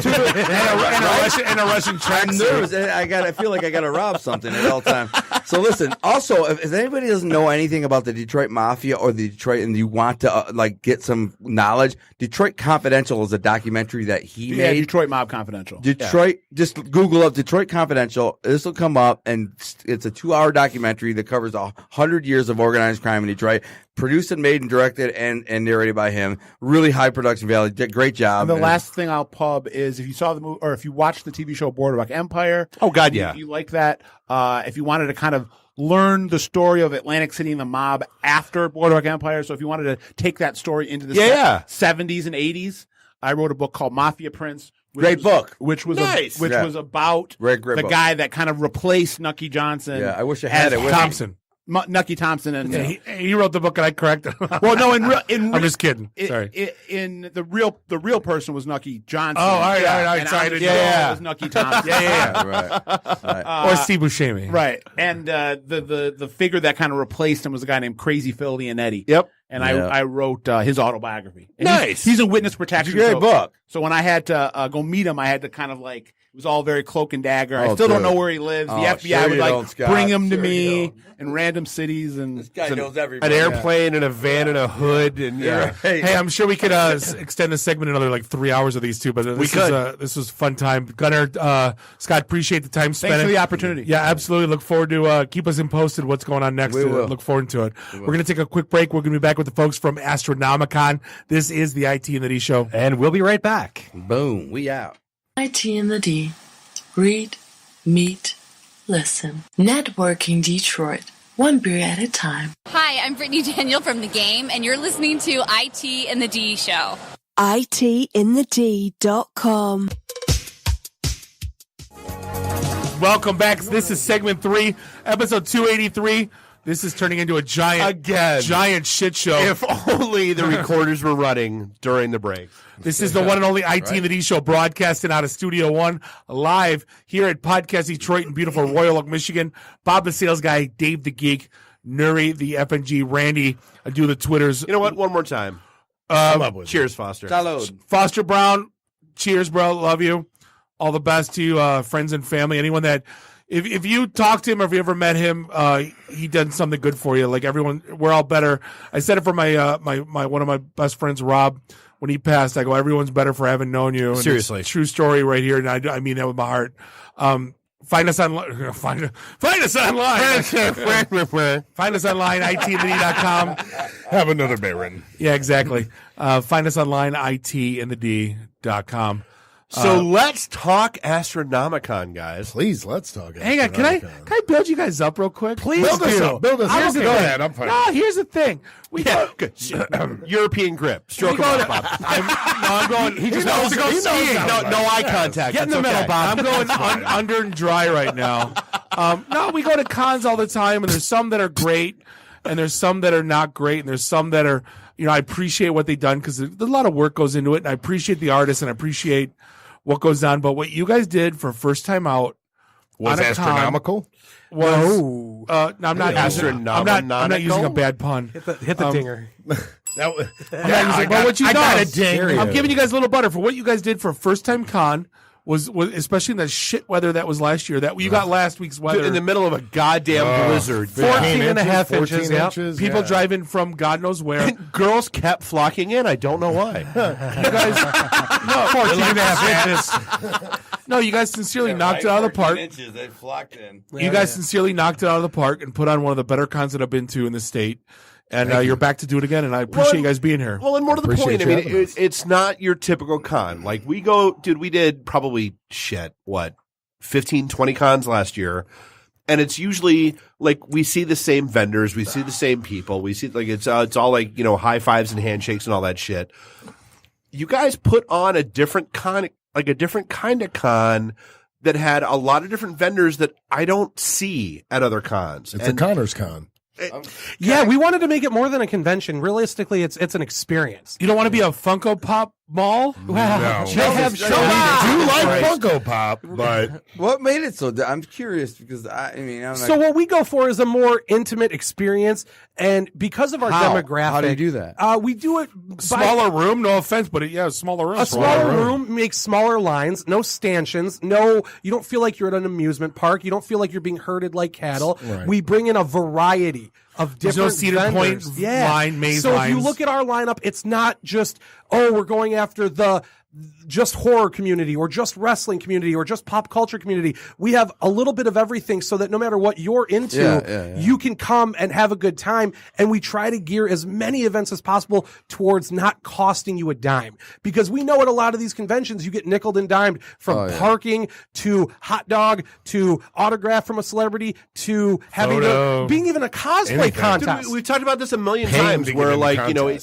in a Russian track. I'm nervous. I feel like I got to rob something at all time. So listen. Also, if anybody doesn't know anything about the Detroit Mafia or the Detroit, and you want to get some knowledge, Detroit Confidential is a documentary that he made. Detroit Mob Confidential. Detroit. Just Google up Detroit Confidential. This will come up, and it's a 2-hour documentary that covers 100 years of organized crime in Detroit. Produced and made and directed and narrated by him. Really high production value. Did great job. And the last thing I'll pub is if you saw the movie or if you watched the TV show Boardwalk Empire. Oh God, yeah. You like that. If you wanted to kind of learn the story of Atlantic City and the mob after Boardwalk Empire. So if you wanted to take that story into the 70s and 80s, I wrote a book called Mafia Prince. Great book. Which was Nice. was about Great the book. guy that kind of replaced Nucky Johnson. Yeah, I wish I had as it. Thompson. Nucky Thompson and He wrote the book and I corrected him. well, no, I'm just kidding. Sorry. In the real person was Nucky Johnson. Oh, all right. And Sorry, it was Nucky Thompson. Right. Or Steve Buscemi. Right. And the figure that kind of replaced him was a guy named Crazy Phil Leonetti. Yep. And I wrote his autobiography. And Nice. He's a witness protection. It's a great book. So when I had to go meet him, I had to kind of like, it was all very cloak and dagger. I Oh, still don't good. know where he lives. Oh, The FBI sure would you like don't, Scott. bring him to Sure me you in random cities. And This guy knows everybody. An airplane and a van and a hood and Hey, I'm sure we could extend the segment another like 3 hours of these two, but this was a fun time. Gunner, Scott, appreciate the time spent. Thanks for the opportunity. Yeah, absolutely. Look forward to keep us posted what's going on next. We will. Look forward to it. We're going to take a quick break. We're going to be back with the folks from Astronomicon. This is the IT and the D Show. And we'll be right back. Boom. We out. IT and the D. Read, meet, listen. Networking Detroit. One beer at a time. Hi, I'm Brittany Daniel from The Game, and you're listening to IT and the D Show. ITinthed.com. Welcome back. This is segment 3, episode 283. This is turning into a giant shit show. If only the recorders were running during the break. This is the one and only IT and the D Show, broadcasting out of Studio One, live here at Podcast Detroit in beautiful Royal Oak, Michigan. Bob the Sales Guy, Dave the Geek, Nuri the FNG, Randy, I do the Twitters. You know what? One more time. Cheers, Foster. Salud. Foster Brown, cheers, bro. Love you. All the best to you, friends and family. Anyone that, if you talk to him or if you ever met him, he done something good for you. Like everyone, we're all better. I said it for my one of my best friends, Rob. When he passed, I go, everyone's better for having known you. And Seriously. it's a true story right here, and I mean that with my heart. Find us online. Find us online. Find us online, itandthed.com. Have another Baron. Yeah, exactly. Find us online, itandthed.com. So let's talk Astronomicon, guys. Please, let's talk. Hang on, can I build you guys up real quick? Please build us up. Build us up. Go ahead. I'm fine. No, here's the thing. European grip. Stroke him off, Bob. I'm going. He just wants to go skiing. No eye contact. Get in the middle, Bob. I'm going under and dry right now. No, we go to cons all the time, and there's some that are great, and there's some that are not great, and there's some that are, I appreciate what they've done because a lot of work goes into it, and I appreciate the artists, and I appreciate what goes on. But what you guys did for first time out Was astronomical? No, I'm not astronomical. I'm not using a bad pun. Hit the dinger. But what you got a ding. I'm giving you guys a little butter for what you guys did for first time con. Was especially in that shit weather that was last year. That you got last week's weather in the middle of a goddamn blizzard. 14.5 inches. Yep. People driving from God knows where. And girls kept flocking in. I don't know why. You guys, 14.5 inches. No, you guys sincerely knocked it out of the park. Inches, they flocked in. You guys sincerely knocked it out of the park and put on one of the better cons that I've been to in the state. And you're back to do it again, and I appreciate you guys being here. Well, and more to the point, I mean, it's not your typical con. Like, we did probably 15, 20 cons last year, and it's usually, like, we see the same vendors, we see the same people, we see, like, it's all, like, high fives and handshakes and all that shit. You guys put on a different con, like, a different kind of con that had a lot of different vendors that I don't see at other cons. It's a Connor's Con. Yeah, we wanted to make it more than a convention. Realistically, it's an experience. You don't want to be a Funko Pop mall? Well, they have I do like Funko Pop, but what made it so? I'm curious because I'm so what we go for is a more intimate experience, and because of our demographic, how do you do that? We do it smaller room. No offense, but smaller room. A smaller room makes smaller lines. No stanchions. No, you don't feel like you're at an amusement park. You don't feel like you're being herded like cattle. Right. We bring in a variety of different There's no Cedar vendors. Point line, maze so lines. if you look at our lineup, it's not just, we're going after the just horror community or just wrestling community or just pop culture community. We have a little bit of everything so that no matter what you're into, you can come and have a good time. And we try to gear as many events as possible towards not costing you a dime, because we know at a lot of these conventions, you get nickeled and dimed from parking to hot dog to autograph from a celebrity to having being even a cosplay contest. Dude, we've talked about this a million times where, like,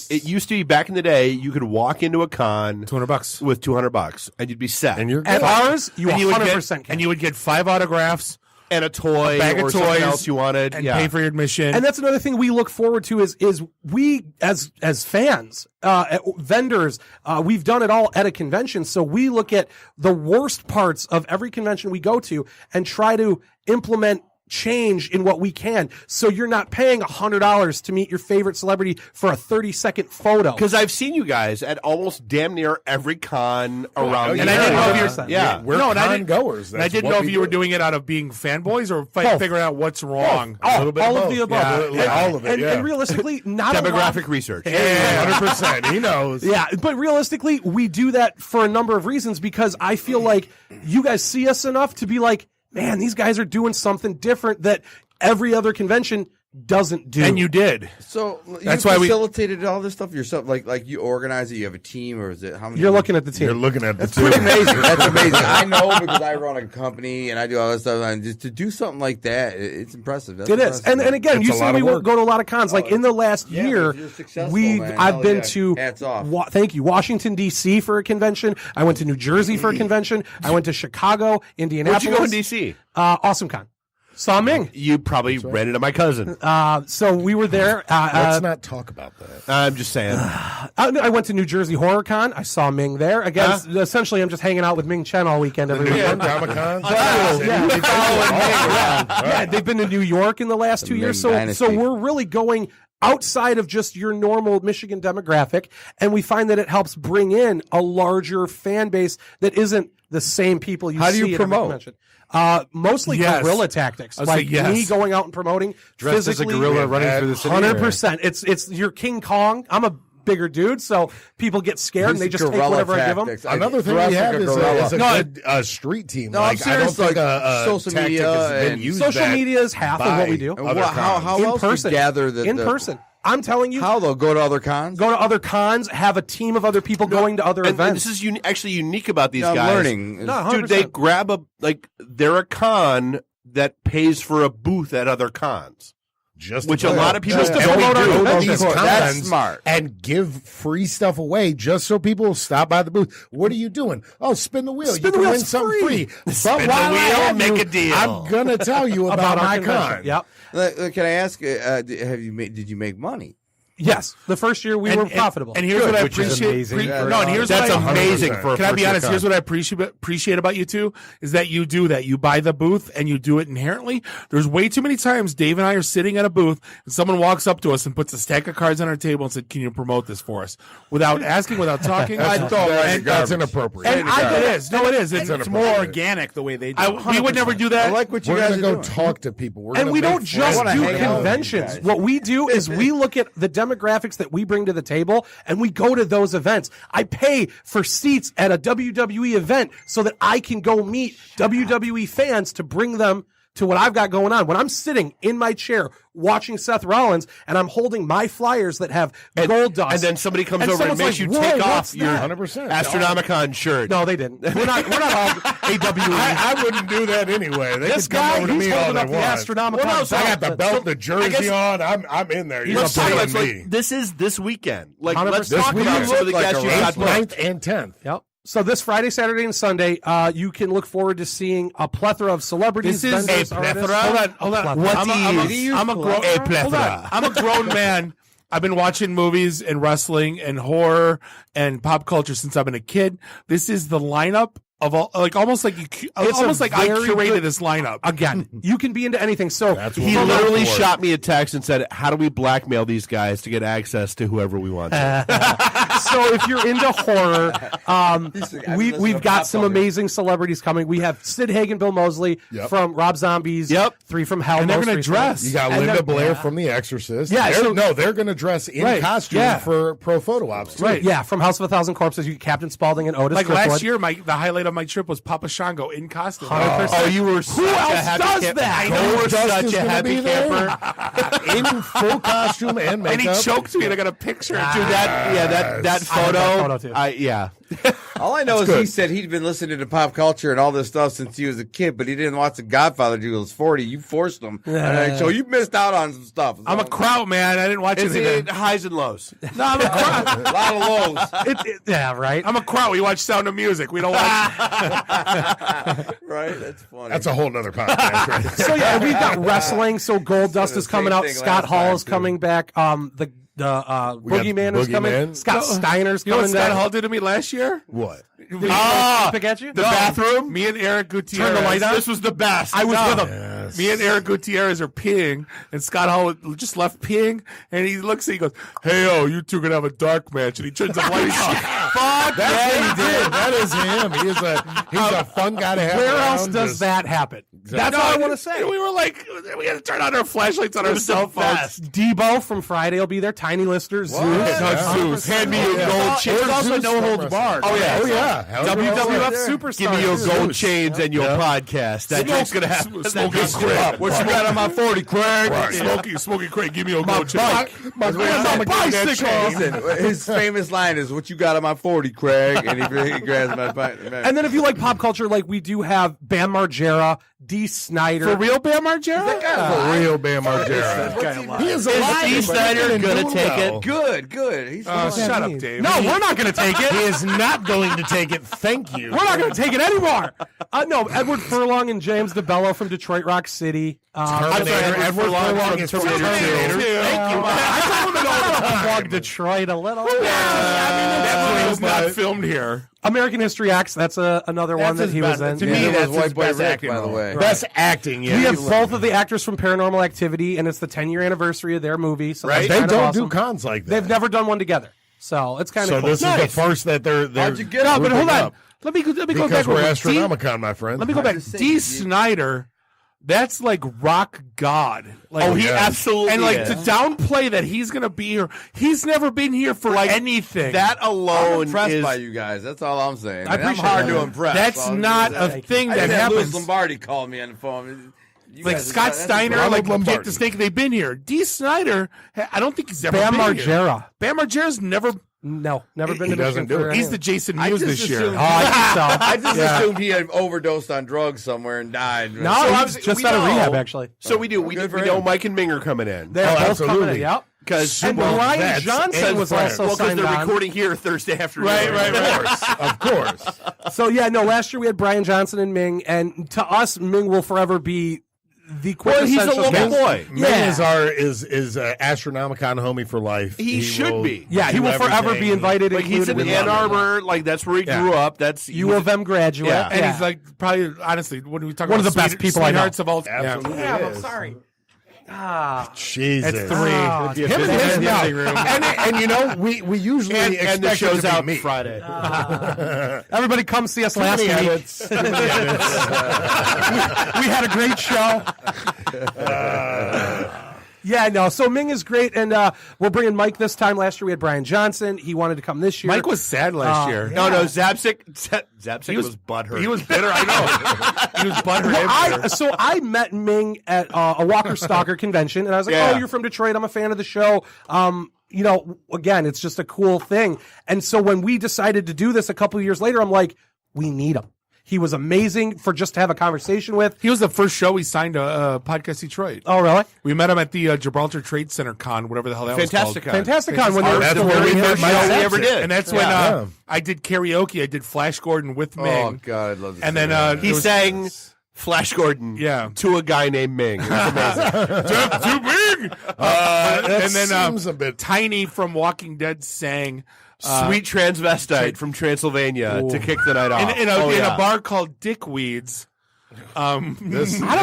it used to be back in the day, you could walk into a con $200 with $200, and you'd be set. And you're At good. ours, you And you would 100% get, can. and you would get 5 autographs, and a toy, a bag or of something toys else you wanted, and pay for your admission. And that's another thing we look forward to is we as fans, vendors, we've done it all at a convention. So we look at the worst parts of every convention we go to and try to implement change in what we can. So you're not paying $100 to meet your favorite celebrity for a 30-second photo. Because I've seen you guys at almost damn near every con around the and I didn't know if area. you're, We're con goers. And I didn't know if you were doing it out of being fanboys or figuring out what's wrong. All of the above. All of it. And realistically, not Demographic research. Yeah, 100%. He knows. Yeah, but realistically, we do that for a number of reasons because I feel like you guys see us enough to be like, man, these guys are doing something different that every other convention doesn't do. And you did. So That's you why facilitated all this stuff yourself, like you organize it. You have a team, or is it how many? You're looking at the team. You're looking at the That's team. pretty amazing. That's amazing. I know because I run a company and I do all this stuff. And just to do something like that, it's impressive. That's It is, impressive. and again, It's you a say lot we of won't work. go to a lot of cons. Like in the last Yeah, year, but you're successful, man. I've Hell been yeah. to Hats off. thank you, Washington D.C. for a convention. I went to New Jersey for a convention. I went to Chicago, Indianapolis. Where'd you go in D.C.? Awesome Con. Saw Ming. You probably rented to my cousin. So we were there. Let's not talk about that. I'm just saying. I went to New Jersey Horror Con. I saw Ming there. Again, essentially, I'm just hanging out with Ming Chen all weekend. Every weekend. Yeah, they've been to New York in the last 2 years. So we're really going outside of just your normal Michigan demographic, and we find that it helps bring in a larger fan base that isn't the same people you see. How do you at every promote? convention. Mostly Yes. guerrilla tactics, I was like saying yes. me going out and promoting Dressed as a physically. gorilla running through the city. 100%. It's your King Kong. I'm a bigger dude, so people get scared and they just take whatever I give them. Another thing we have is a good street team. No, I'm like, I don't serious, think a social tactic media has been and used Social that media is half of what we do. And how in else do you person. gather in person? I'm telling you. How though? Go to other cons? Go to other cons, have a team of other people going to other And events. this is actually unique about these I'm guys. learning. No, Dude, 100%. they grab they're a con that pays for a booth at other cons. Which a lot of people just to don't promote do. our these cons That's smart. and give free stuff away just so people stop by the booth. What are you doing? Oh, spin the wheel. Spin you the can wheel's win something free. But Spin the while I wheel, have make you, a deal. I'm gonna tell you about our my convention. con. Yep. Can I ask? Did you make money? Yes, the first year we were profitable. And here's what I which is appreciate. amazing for No, and here's That's what I, amazing for a Can I be first-year honest? con. Here's what I appreciate about you two is that you do that. You buy the booth and you do it inherently. There's way too many times Dave and I are sitting at a booth and someone walks up to us and puts a stack of cards on our table and said, "Can you promote this for us?" Without asking, without talking. That's inappropriate. And it is. No, it is. It's more organic the way they do. We would never do that. I like what you We're guys gonna are go doing. talk to people. We're And gonna we make don't just friends. do hang out with you conventions. guys. What we do is we look at the demographics that we bring to the table and we go to those events. I pay for seats at a WWE event so that I can go meet WWE fans to bring them to what I've got going on. When I'm sitting in my chair watching Seth Rollins and I'm holding my flyers that have gold dust. And then somebody comes and over and someone's makes you like, take "Whoa, off what's your that?" 100%. Astronomicon shirt. No, they didn't. We're not all AWE. I wouldn't do that anyway. They This could come guy, over to he's me all holding they up the want. Astronomicon. I got the belt, the jersey guess- on. I'm in there. You're Let's talk about paying me. this is this weekend. Like 100%. let's talk This about weekend. some of the You look guests like you a got 8th, booked. 9th, and 10th. Yep. So this Friday, Saturday, and Sunday, you can look forward to seeing a plethora of celebrities. This is vendors, a artists. plethora. Hold on. What I'm a grown. Hold on. I'm a grown man. I've been watching movies and wrestling and horror and pop culture since I've been a kid. This is the lineup of all, like almost like I very curated good- this lineup. Again, you can be into anything. So That's what He we're literally for. shot me a text and said, "How do we blackmail these guys to get access to whoever we want?" so if you're into horror, we've got some amazing celebrities coming. We have Sid Haig, Bill Moseley from Rob Zombies. Yep. 3 from Hell. And they're most gonna recently. dress. You got And Linda they're- Blair from The Exorcist. Yeah, they're going to dress in Right, costume yeah. for pro photo ops too. Right. Yeah, from House of a Thousand Corpses, you get Captain Spaulding and Otis. Like Kirkwood. last year, the highlight of my trip was Papa Shango in costume. 100%. Oh, you were such Who a else happy does camper. that? You were Dust such is a gonna happy be there. camper. In full costume and makeup. And he choked me, and I got a picture. Dude, that I got that photo. photo, too. Yeah. All I know is he said he'd been listening to pop culture and all this stuff since he was a kid, but he didn't watch The Godfather until he was 40. You forced him. So you missed out on some stuff. I'm a kraut, man. I didn't watch It's highs and lows. No, I'm a kraut. A lot of lows. Yeah, right. I'm a kraut. We watch Sound of Music. We don't watch. Right? That's funny. That's a whole nother podcast, right? So yeah, we've got wrestling. So Goldust is coming out. Scott Hall is coming back. The Boogeyman is coming. Scott Steiner's You know coming what Scott back. Hall did to me last year? What? Did he pick at you? The bathroom. Me and Eric Gutierrez. Turn the light on? This was the best. I was with him. Yes. Me and Eric Gutierrez are peeing, and Scott Hall just left peeing, and he looks at he goes, "Hey, yo, you two gonna have a dark match," and he turns the light on. Fuck That's yeah, what he did. That is him. He's a fun guy to have. Where around. else does that happen? That's all I want to say. And we were like, we had to turn on our flashlights on our cell phones. Debo from Friday will be there. Tiny Lister, Zeus. Zeus. Hand me your gold chain. There's also no holds barred. Oh, yeah. Oh, yeah. WWF Superstar. Give me your Zeus. gold chains and your podcast. That's what's going to happen. Smoking Craig. What you got on my 40, Craig? Right. Smoking Craig. Give me your gold chain. My bicycle. Listen, his famous line is, "What you got on my 40, Craig?" And he grabs my bike. And then if you like pop culture, like we do have Bam Margera, Dee Snider. For real, Bam Margera? For real, Bam Margera. He is alive. Dee Snider going to take it? Good. He's shut up, Dave. No, we're not going to take it. He is not going to take it. Thank you. We're not going to take it anymore. No, Edward Furlong and James DeBello from Detroit Rock City. Terminator. Edward Furlong is Terminator 2. Thank you. I plug Detroit a little. That movie was not filmed here. American History X, that's another one that he was in. To me, that's his best acting, by the way. Best acting, yeah. We have both of the actors from Paranormal Activity, and it's the 10-year anniversary of their movie. So Right? that's They kind of don't awesome. do cons like that. They've never done one together. So it's kind of So cool. this is the first that they're How'd you get No, up? but hold on. up. Let me go Because back. we're real quick. Astronomicon, my friend. Let me go back. Dee Snider, that's like rock god. Like, Oh, he absolutely and like is. to downplay that he's gonna be here. He's never been here for like anything. That I'm alone impressed is by you guys. That's all I'm saying. I I'm appreciate hard that. to impress. That's So not I'm a thing I that just had Louis happens. Lombardi called me on the phone. You Like guys- Scott that's Steiner, Ronald like Lombardi. Jake the Snake, they've been here. Dee Snider, I don't think he's ever Bam been here. Margera. Bam Margera's never. No, never been He to doesn't Michigan do for it. He's anything. the Jason I Mewes just this year. assumed- I think so. I just Yeah. assumed he had overdosed on drugs somewhere and died. No, So he's obviously- just we out of know. rehab, actually. So we do. We Good for know him. Mike and Ming are coming in. They're Oh, both absolutely. coming in. Yep. Because And Brian that's Johnson was incredible. also well, signed they're on. recording here Thursday afternoon. Right. Of course. So yeah, no. Last year we had Brian Johnson and Ming, and to us, Ming will forever be the Well, he's a quintessential local guest. boy. Ming is Astronomicon homie for life. He should will be. Yeah, he do will forever everything. be invited. Like he's included in with Ann them. Arbor. Like that's where he Yeah. grew up. That's U of M graduate. Yeah. And Yeah. he's like probably honestly when we talk One about of the best people I know. sweethearts of all Absolutely. Yeah, I'm is. sorry. Jesus. It's three. Oh, Him and his and you know, we usually and expect the it show's to be out me. Friday. Everybody come see us last Too week. many edits. Too many edits. We had a great show. Yeah, no. So Ming is great, and we're bringing Mike this time. Last year we had Brian Johnson. He wanted to come this year. Mike was sad last year. No, Zapsik was butthurt. He was bitter. I know. He was butthurt. and bitter. So I met Ming at a Walker Stalker convention, and I was like, Yeah. "Oh, you're from Detroit. I'm a fan of the show." You know, again, it's just a cool thing. And so when we decided to do this a couple of years later, I'm like, "We need him." He was amazing for just to have a conversation with. He was the first show we signed to Podcast Detroit. Oh, really? We met him at the Gibraltar Trade Center con, whatever the hell that was called. Fantasticon. When they were That's still where we doing met their Mike show. Zapsik. Ever did. And that's when Yeah. I did karaoke. I did Flash Gordon with Ming. Oh God, I'd love to. And see then that. He sang Flash Gordon to a guy named Ming. It was amazing. to Ming! and then seems a bit Tiny from Walking Dead sang Sweet transvestite from Transylvania to kick the night off. in a bar called Dickweeds. I don't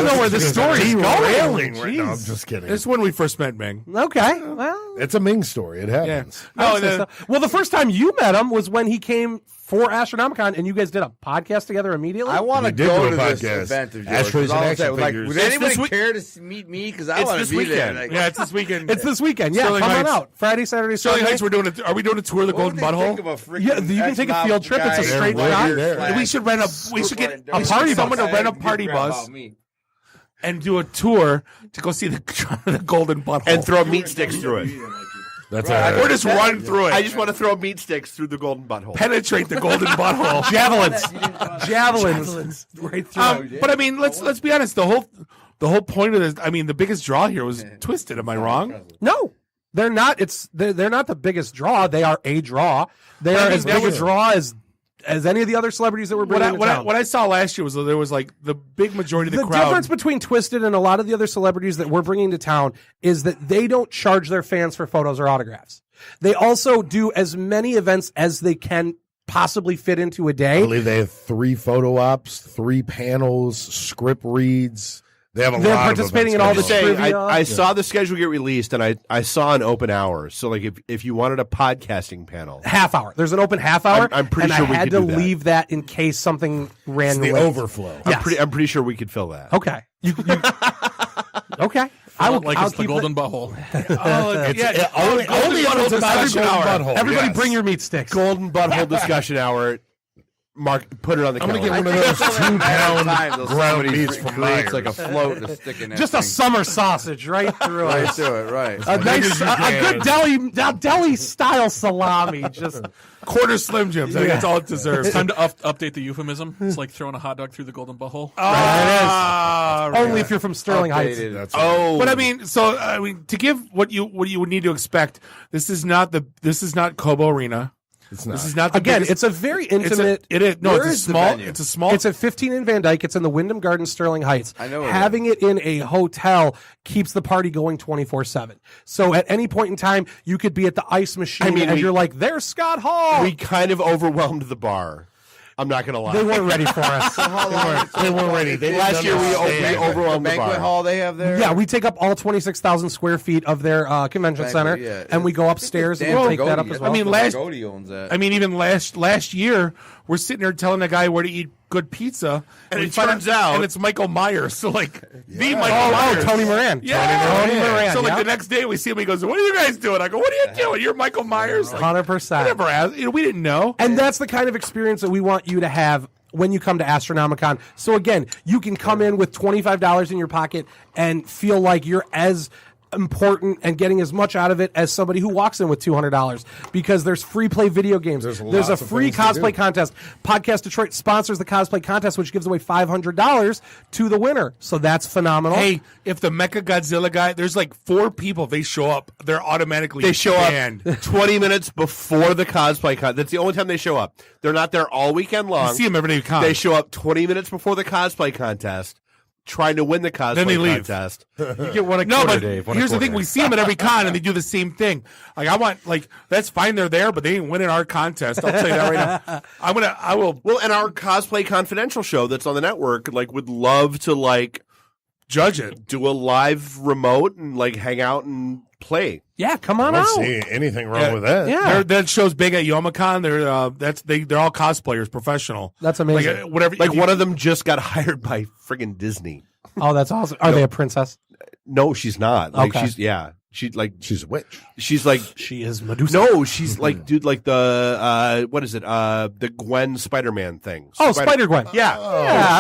know where this story's going. Right now, I'm just kidding. This is when we first met Ming. Okay. Well, It's a Ming story. It happens. I would say so. Well, the first time you met him was when he came for Astronomicon, and you guys did a podcast together immediately. I want to We did go do to a this podcast. event of yours. Ashtrays and All I'm action saying, like, figures. would It's anybody this week- care to meet me? Because I It's want this to be there. weekend. Like, Yeah, it's this weekend. It's this weekend. Yeah, Sterling come on Heights. out. Friday, Saturday, Sterling Sunday. Heights, are we doing a tour of the what would Golden they Butthole? think of a freaking Yeah, you can take a field trip. It's a ex-mob straight guy shot. slash We should rent we should get super party someone to bus. rent a I didn't party give a crap bus about me. and do a tour to go see the Golden Butthole and throw meat sticks through it. Or just run through it. I just want to throw meat sticks through the golden butthole. Penetrate the golden butthole. Javelins. Right through. But I mean, let's be honest. The whole point of this, I mean, the biggest draw here was Twisted. Am I wrong? No, they're not. They're not the biggest draw. They are a draw. They are as big a draw as any of the other celebrities that were bringing to town. What I saw last year was there was like the big majority of the crowd. The difference between Twisted and a lot of the other celebrities that we're bringing to town is that they don't charge their fans for photos or autographs. They also do as many events as they can possibly fit into a day. I believe they have 3 photo ops, 3 panels, script reads. They have They're participating in all the trivia. I saw the schedule get released, and I saw an open hour. So, like, if you wanted a podcasting panel, half hour. There's an open half hour. I'm pretty sure we had could to do that. leave that in case something ran It's the late. overflow. Yes. I'm pretty sure we could fill that. Okay. Okay. It's the golden butthole. Only up to Butthole. Everybody bring your meat sticks. Golden butthole discussion hour. Mark, put it on the calendar. I'm going to get one of those 2-pound ground meats from Myers. It's like a float and a stick in that Just a summer sausage right through it. Right through it, right. A good deli style salami. Just quarter Slim Jims. I think that's all it deserves. It's time to update the euphemism. It's like throwing a hot dog through the golden butthole. Only if you're from Sterling Heights. But I mean, to give what you would need to expect, this is not Cobo Arena. It's not. This is not the Again, biggest, it's a very intimate. It's a small. It's at 15 in Van Dyke. It's in the Wyndham Gardens, Sterling Heights. I know. Having it in a hotel keeps the party going 24/7. So at any point in time, you could be at the ice machine and you're like, "There's Scott Hall." We kind of overwhelmed the bar. I'm not going to lie. They weren't ready for us. They weren't ready. Last year we overwhelmed the banquet bar. hall they have there. Yeah, we take up all 26,000 square feet of their convention center, and we go upstairs and we'll take that up as well. I mean, even last year, we're sitting there telling the guy where to eat good pizza, and it turns out, and it's Michael Myers. So like the Michael Myers, Tony Moran. Yeah, Tony Moran. So like the next day we see him, he goes, "What are you guys doing?" I go, "What are you doing? You're Michael Myers." 100%. Never asked. We didn't know, and that's the kind of experience that we want you to have when you come to Astronomicon. So again, you can come in with $25 in your pocket and feel like you're as important and getting as much out of it as somebody who walks in with $200, because there's free play video games. There's a free cosplay contest. Podcast Detroit sponsors the cosplay contest, which gives away $500 to the winner. So that's phenomenal. Hey, if the Mecha Godzilla guy, there's like 4 people, they show up, they're automatically banned. Up 20 minutes before the cosplay contest. That's the only time they show up. They're not there all weekend long. You see them every day. They show up 20 minutes before the cosplay contest, trying to win the cosplay then they leave. contest. You get one a no, quarter, but Dave. Here's the thing: we see them at every con, and they do the same thing. Like, that's fine, they're there, but they ain't winning our contest. I'll tell you that right now. I will. Well, and our Cosplay Confidential show that's on the network, like, would love to like judge it, do a live remote, and like hang out and play. Yeah, come on I out. don't see anything wrong with that. Yeah, that show's big at Yomicon. They're all cosplayers, professional. That's amazing. Whatever. One of them just got hired by friggin' Disney. Oh, that's awesome. Are they a princess? No, she's not. Like, Okay. She's a witch. She's like she is Medusa. No, she's like, dude, like the what is it? The Gwen Spider-Man thing. Oh, Spider-Gwen. Yeah.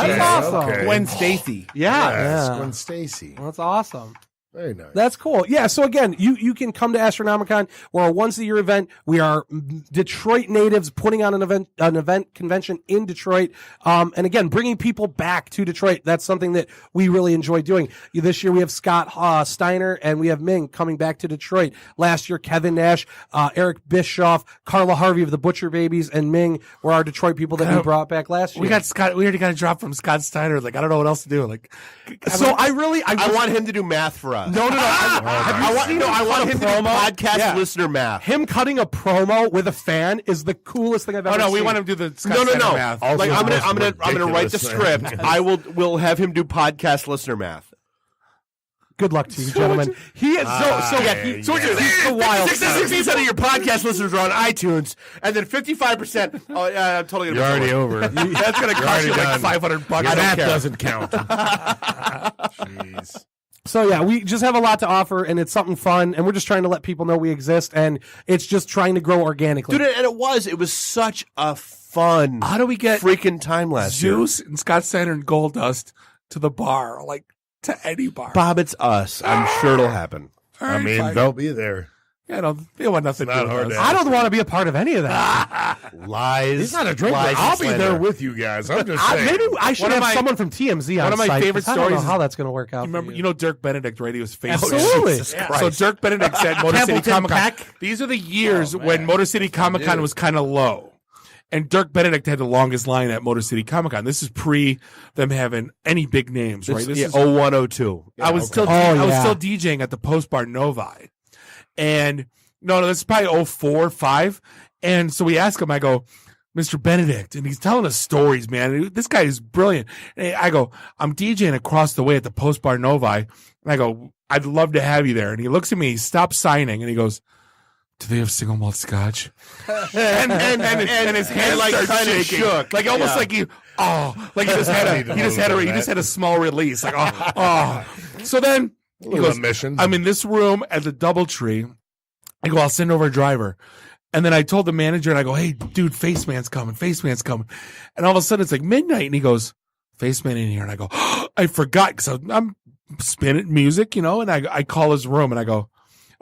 That's awesome. Okay. Gwen Stacy. Yeah. Gwen Stacy. That's awesome. Very nice. That's cool. Yeah. So again, you can come to Astronomicon. We're a once-a-year event. We are Detroit natives putting on an event convention in Detroit. And again, bringing people back to Detroit. That's something that we really enjoy doing. This year we have Scott Steiner and we have Ming coming back to Detroit. Last year, Kevin Nash, Eric Bischoff, Carla Harvey of the Butcher Babies, and Ming were our Detroit people that we brought back last year. We already got a drop from Scott Steiner. Like, I don't know what else to do. Like, I want him to do math for us. No. I want him to do podcast listener math. Him cutting a promo with a fan is the coolest thing I've ever seen. Oh no, we want him to do the Scott Steiner math. Like, I'm gonna write the script. We'll have him do podcast listener math. Good luck to you, gentlemen. He is he's the wild. 66% of your podcast listeners are on iTunes, and then 55%. Oh, yeah, I'm totally. You're already over. That's gonna cost you like $500. That doesn't count. Jeez. So yeah, we just have a lot to offer, and it's something fun, and we're just trying to let people know we exist, and it's just trying to grow organically. Dude, and it was such a fun. How do we get freaking time last year? Zeus and Scott Steiner and Goldust to the bar, like to any bar? Bob, it's us. I'm sure it'll happen. I mean, they'll be there. they want nothing to do with us. I don't want to be a part of any of that. Lies. He's not a drinker. I'll be there with you guys. I'm just saying. Maybe I should have someone from TMZ on One of my site, favorite 'cause I don't know stories. how that's going to work out. You know Dirk Benedict, right? He was famous. Absolutely. So Dirk Benedict said Motor City Comic Con. These are the years when Motor City Comic Con was kind of low. And Dirk Benedict had the longest line at Motor City Comic Con. This is pre them having any big names, right? This is 0102. I was still DJing at the Post Bar Novi. And no, this is probably 04, 05. And so we ask him, I go, Mr. Benedict, and he's telling us stories, man. This guy is brilliant. And I go, I'm DJing across the way at the Post Bar Novi. And I go, I'd love to have you there. And he looks at me, he stops signing, and he goes, do they have single malt scotch? and his hand like kind of shook, like almost like he just had a small release, like oh. So then he goes, I'm in this room at the DoubleTree. I go, I'll send over a driver. And then I told the manager, and I go, hey, dude, Faceman's coming. And all of a sudden it's like midnight, and he goes, Faceman in here. And I go, oh, I forgot, because I'm spinning music, and I call his room, and I go,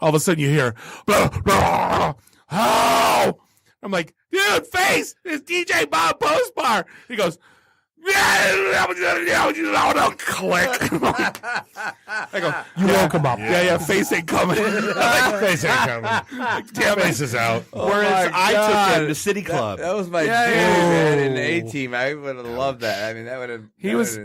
all of a sudden you hear, blah, blah, oh! I'm like, dude, Face, it's DJ Bob Post Bar. He goes, click. I go, you woke him up. Yeah, Face ain't coming. Face ain't coming. Damn, Face is out. Whereas I took him to City Club. That was my dude, man, in the A-Team. I would have loved that. I mean, that would have. He was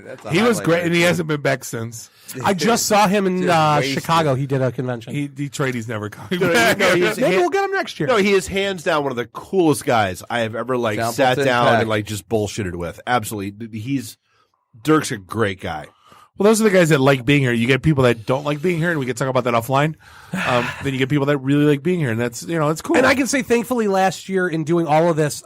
great, and he hasn't been back since. I just saw him in Chicago. He did a convention. Detroit, he's never coming back. Maybe we'll get him next year. No, he is hands down one of the coolest guys I have ever sat down and just bullshitted with. Absolutely. Dirk's a great guy. Well, those are the guys that like being here. You get people that don't like being here, and we can talk about that offline. Then you get people that really like being here, and that's it's cool. And I can say, thankfully, last year in doing all of this,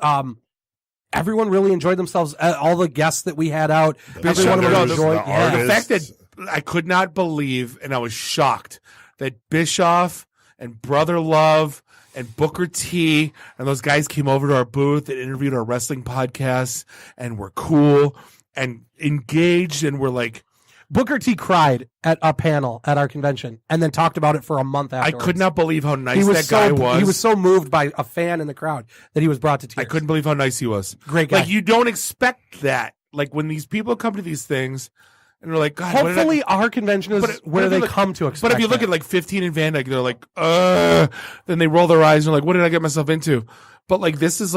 everyone really enjoyed themselves. All the guests that we had out, everyone really enjoyed. The fact that I could not believe, and I was shocked that Bischoff and Brother Love and Booker T and those guys came over to our booth and interviewed our wrestling podcasts and were cool and engaged, and were like, Booker T cried at a panel at our convention and then talked about it for a month afterwards. I could not believe how nice that guy was. He was so moved by a fan in the crowd that he was brought to tears. I couldn't believe how nice he was. Great guy. Like, you don't expect that. Like, when these people come to these things and they're like, God, hopefully our convention is where they come to expect. But if you look at like 15 and Van Dyke, they're like, then they roll their eyes and they're like, what did I get myself into? But like, this is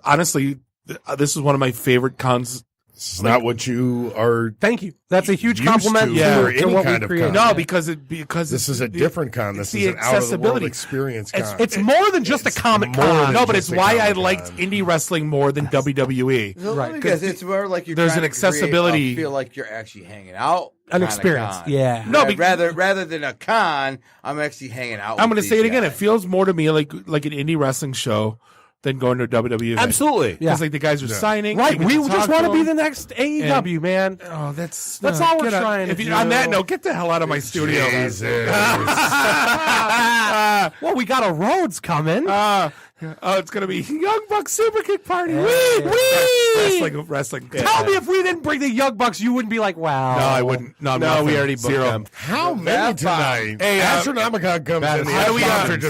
honestly one of my favorite cons. It's not what you are. Thank you. That's a huge compliment. For any kind of con. No, because this is a different con. This is an out of the world experience con. It's more than just a comic con. No, but it's why I liked indie wrestling more than WWE. Right, because it's more like you're there's trying an accessibility. To feel like you're actually hanging out. An experience. Yeah. No, rather than a con, I'm actually hanging out. I'm going to say it again. It feels more to me like an indie wrestling show than going to a WWE event. Absolutely. Because like the guys are signing. Right. We just want to be the next AEW, man. Oh, that's all we're trying to do. On that note, get the hell out of my studio. Well, we got a Rhodes coming. It's going to be Young Bucks Super Kick Party. Wrestling. Tell me if we didn't bring the Young Bucks, you wouldn't be like, wow. No, I wouldn't. No, we already booked them. How many tonight? Hey, Astronomicon comes in.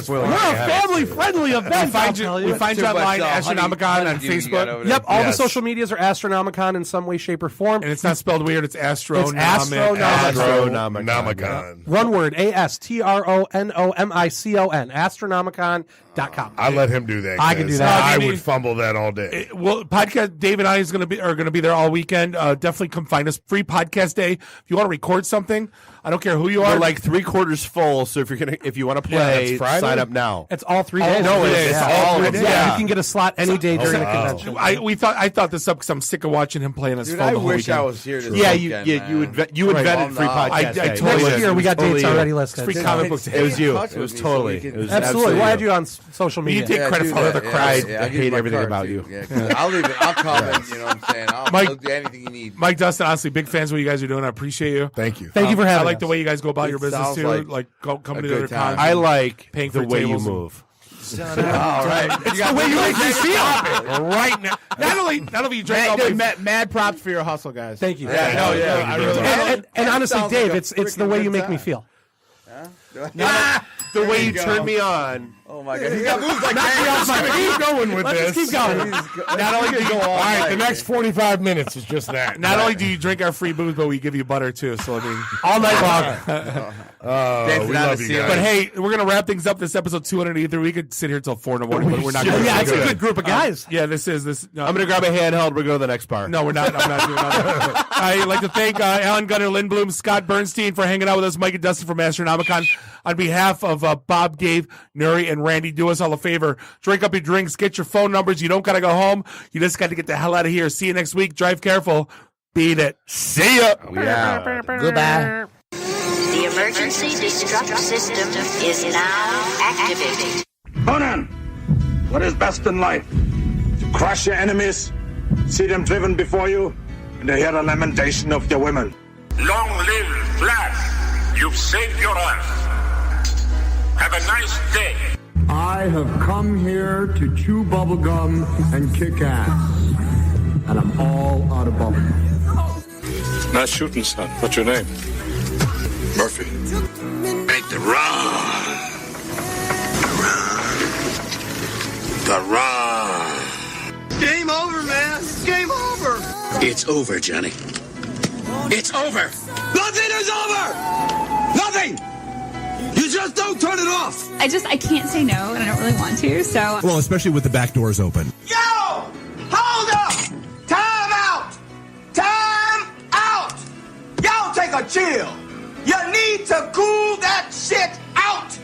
We're a family-friendly event. We find you online, Astronomicon on Facebook. Yep, all the social medias are Astronomicon in some way, shape, or form. And it's not spelled weird. It's Astronomicon. Astronomicon. One word, ASTRONOMICON. Astronomicon.com. I let him do that. I can do that. I would fumble that all day. Well, podcast. Dave and I are going to be there all weekend. Definitely come find us. Free podcast day. If you want to record something, I don't care who you are. We're like 3/4 full. So if you want to play, sign up now. It's all 3 days. It's all 3 days. Yeah, you can get a slot any day during the convention. I thought this up because I'm sick of watching him play on his phone. I the whole wish weekend. I was here. This weekend, you invented free podcast. I totally next year we got dates already listed. Free comic books. It was you. It was totally. It was absolutely. Well, I had you on social media. You take credit for all the crowd. I hate everything about you. I'll leave it. I'll comment. You know what I'm saying? I'll do anything you need. Mike, Dustin, honestly, big fans of what you guys are doing. I appreciate you. Thank you. Thank you for having us. I like the way you guys go about your business too. Like coming to other cons. I like paying the for way you tables. move. All right. It's the way you make me feel right now. Not only you drink all my mad props for your hustle, guys. Thank you. I really and honestly, Dave, it's the way you make me feel. the way you turned me on. Oh my God, he got moves like that. Keep going with Let's this. keep going. Not only do you All right, the next 45 minutes is just that. Not only do you drink our free booze, but we give you butter too. So I mean, all night long. We love you guys. But hey, we're gonna wrap things up. This episode 283. We could sit here till 4 in the morning, but we're not. Gonna Yeah, it's a good group of guys. Yeah, this is. No, I'm going to grab a handheld. We're going to the next bar. No, we're not. I'm not doing that. I'd like to thank Alan Gunner Lindbloom, Scott Bernstein for hanging out with us, Mike and Dustin from Astronomicon. On behalf of Bob, Dave, Nuri, and Randy, do us all a favor. Drink up your drinks. Get your phone numbers. You don't got to go home. You just got to get the hell out of here. See you next week. Drive careful. Beat it. See ya. Yeah. Goodbye. The emergency destruct system is now activated. Conan, what is best in life? To crush your enemies, see them driven before you, and to hear the lamentation of their women. Long live Flash. You've saved your Earth. Have a nice day. I have come here to chew bubblegum and kick ass. And I'm all out of bubblegum. Nice shooting, son. What's your name? Murphy. Make the run. The run. Game over, man. Game over. It's over, Johnny. It's over. Nothing is over. Nothing. You just don't turn it off. I can't say no, and I don't really want to, so. Well, especially with the back doors open. Yo! Hold up! Time out! Time out! Y'all take a chill. You need to cool that shit out.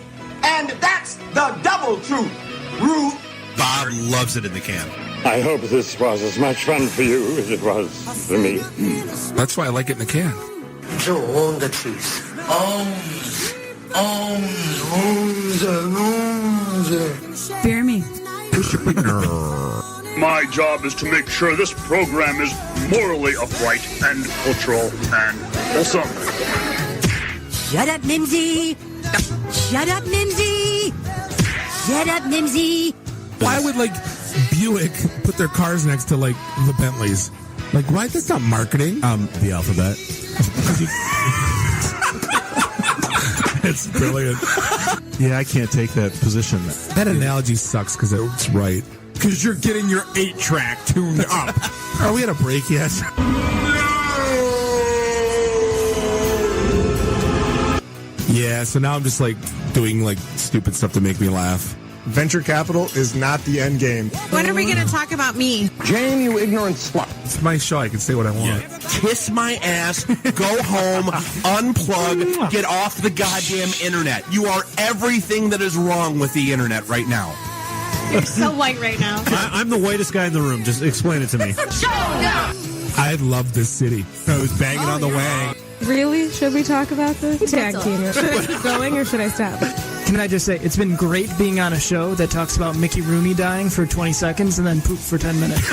And that's the double truth. Ruth. Bob loves it in the camp. I hope this was as much fun for you as it was for me. That's why I like it in the can. Joe, own the truth. Fear me. My job is to make sure this program is morally upright and cultural and wholesome. Shut up, Mimsy! Shut up, Mimsy! Shut up, Mimsy! Why would Buick put their cars next to the Bentleys? Why? That's not marketing. The alphabet. It's brilliant. Yeah, I can't take that position. That analogy sucks because it's right. Because you're getting your 8-track tuned up. Are we at a break yet? Yeah, so now I'm just doing stupid stuff to make me laugh. Venture capital is not the end game. When are we going to talk about me? Jane, you ignorant slut. It's my show. I can say what I want. Kiss my ass, go home, unplug, get off the goddamn internet. You are everything that is wrong with the internet right now. You're so white right now. I'm the whitest guy in the room. Just explain it to me. I love this city. I was banging on the wang. Really? Should we talk about this? Tag team it. Should I keep going or should I stop? Can I just say, it's been great being on a show that talks about Mickey Rooney dying for 20 seconds and then poop for 10 minutes.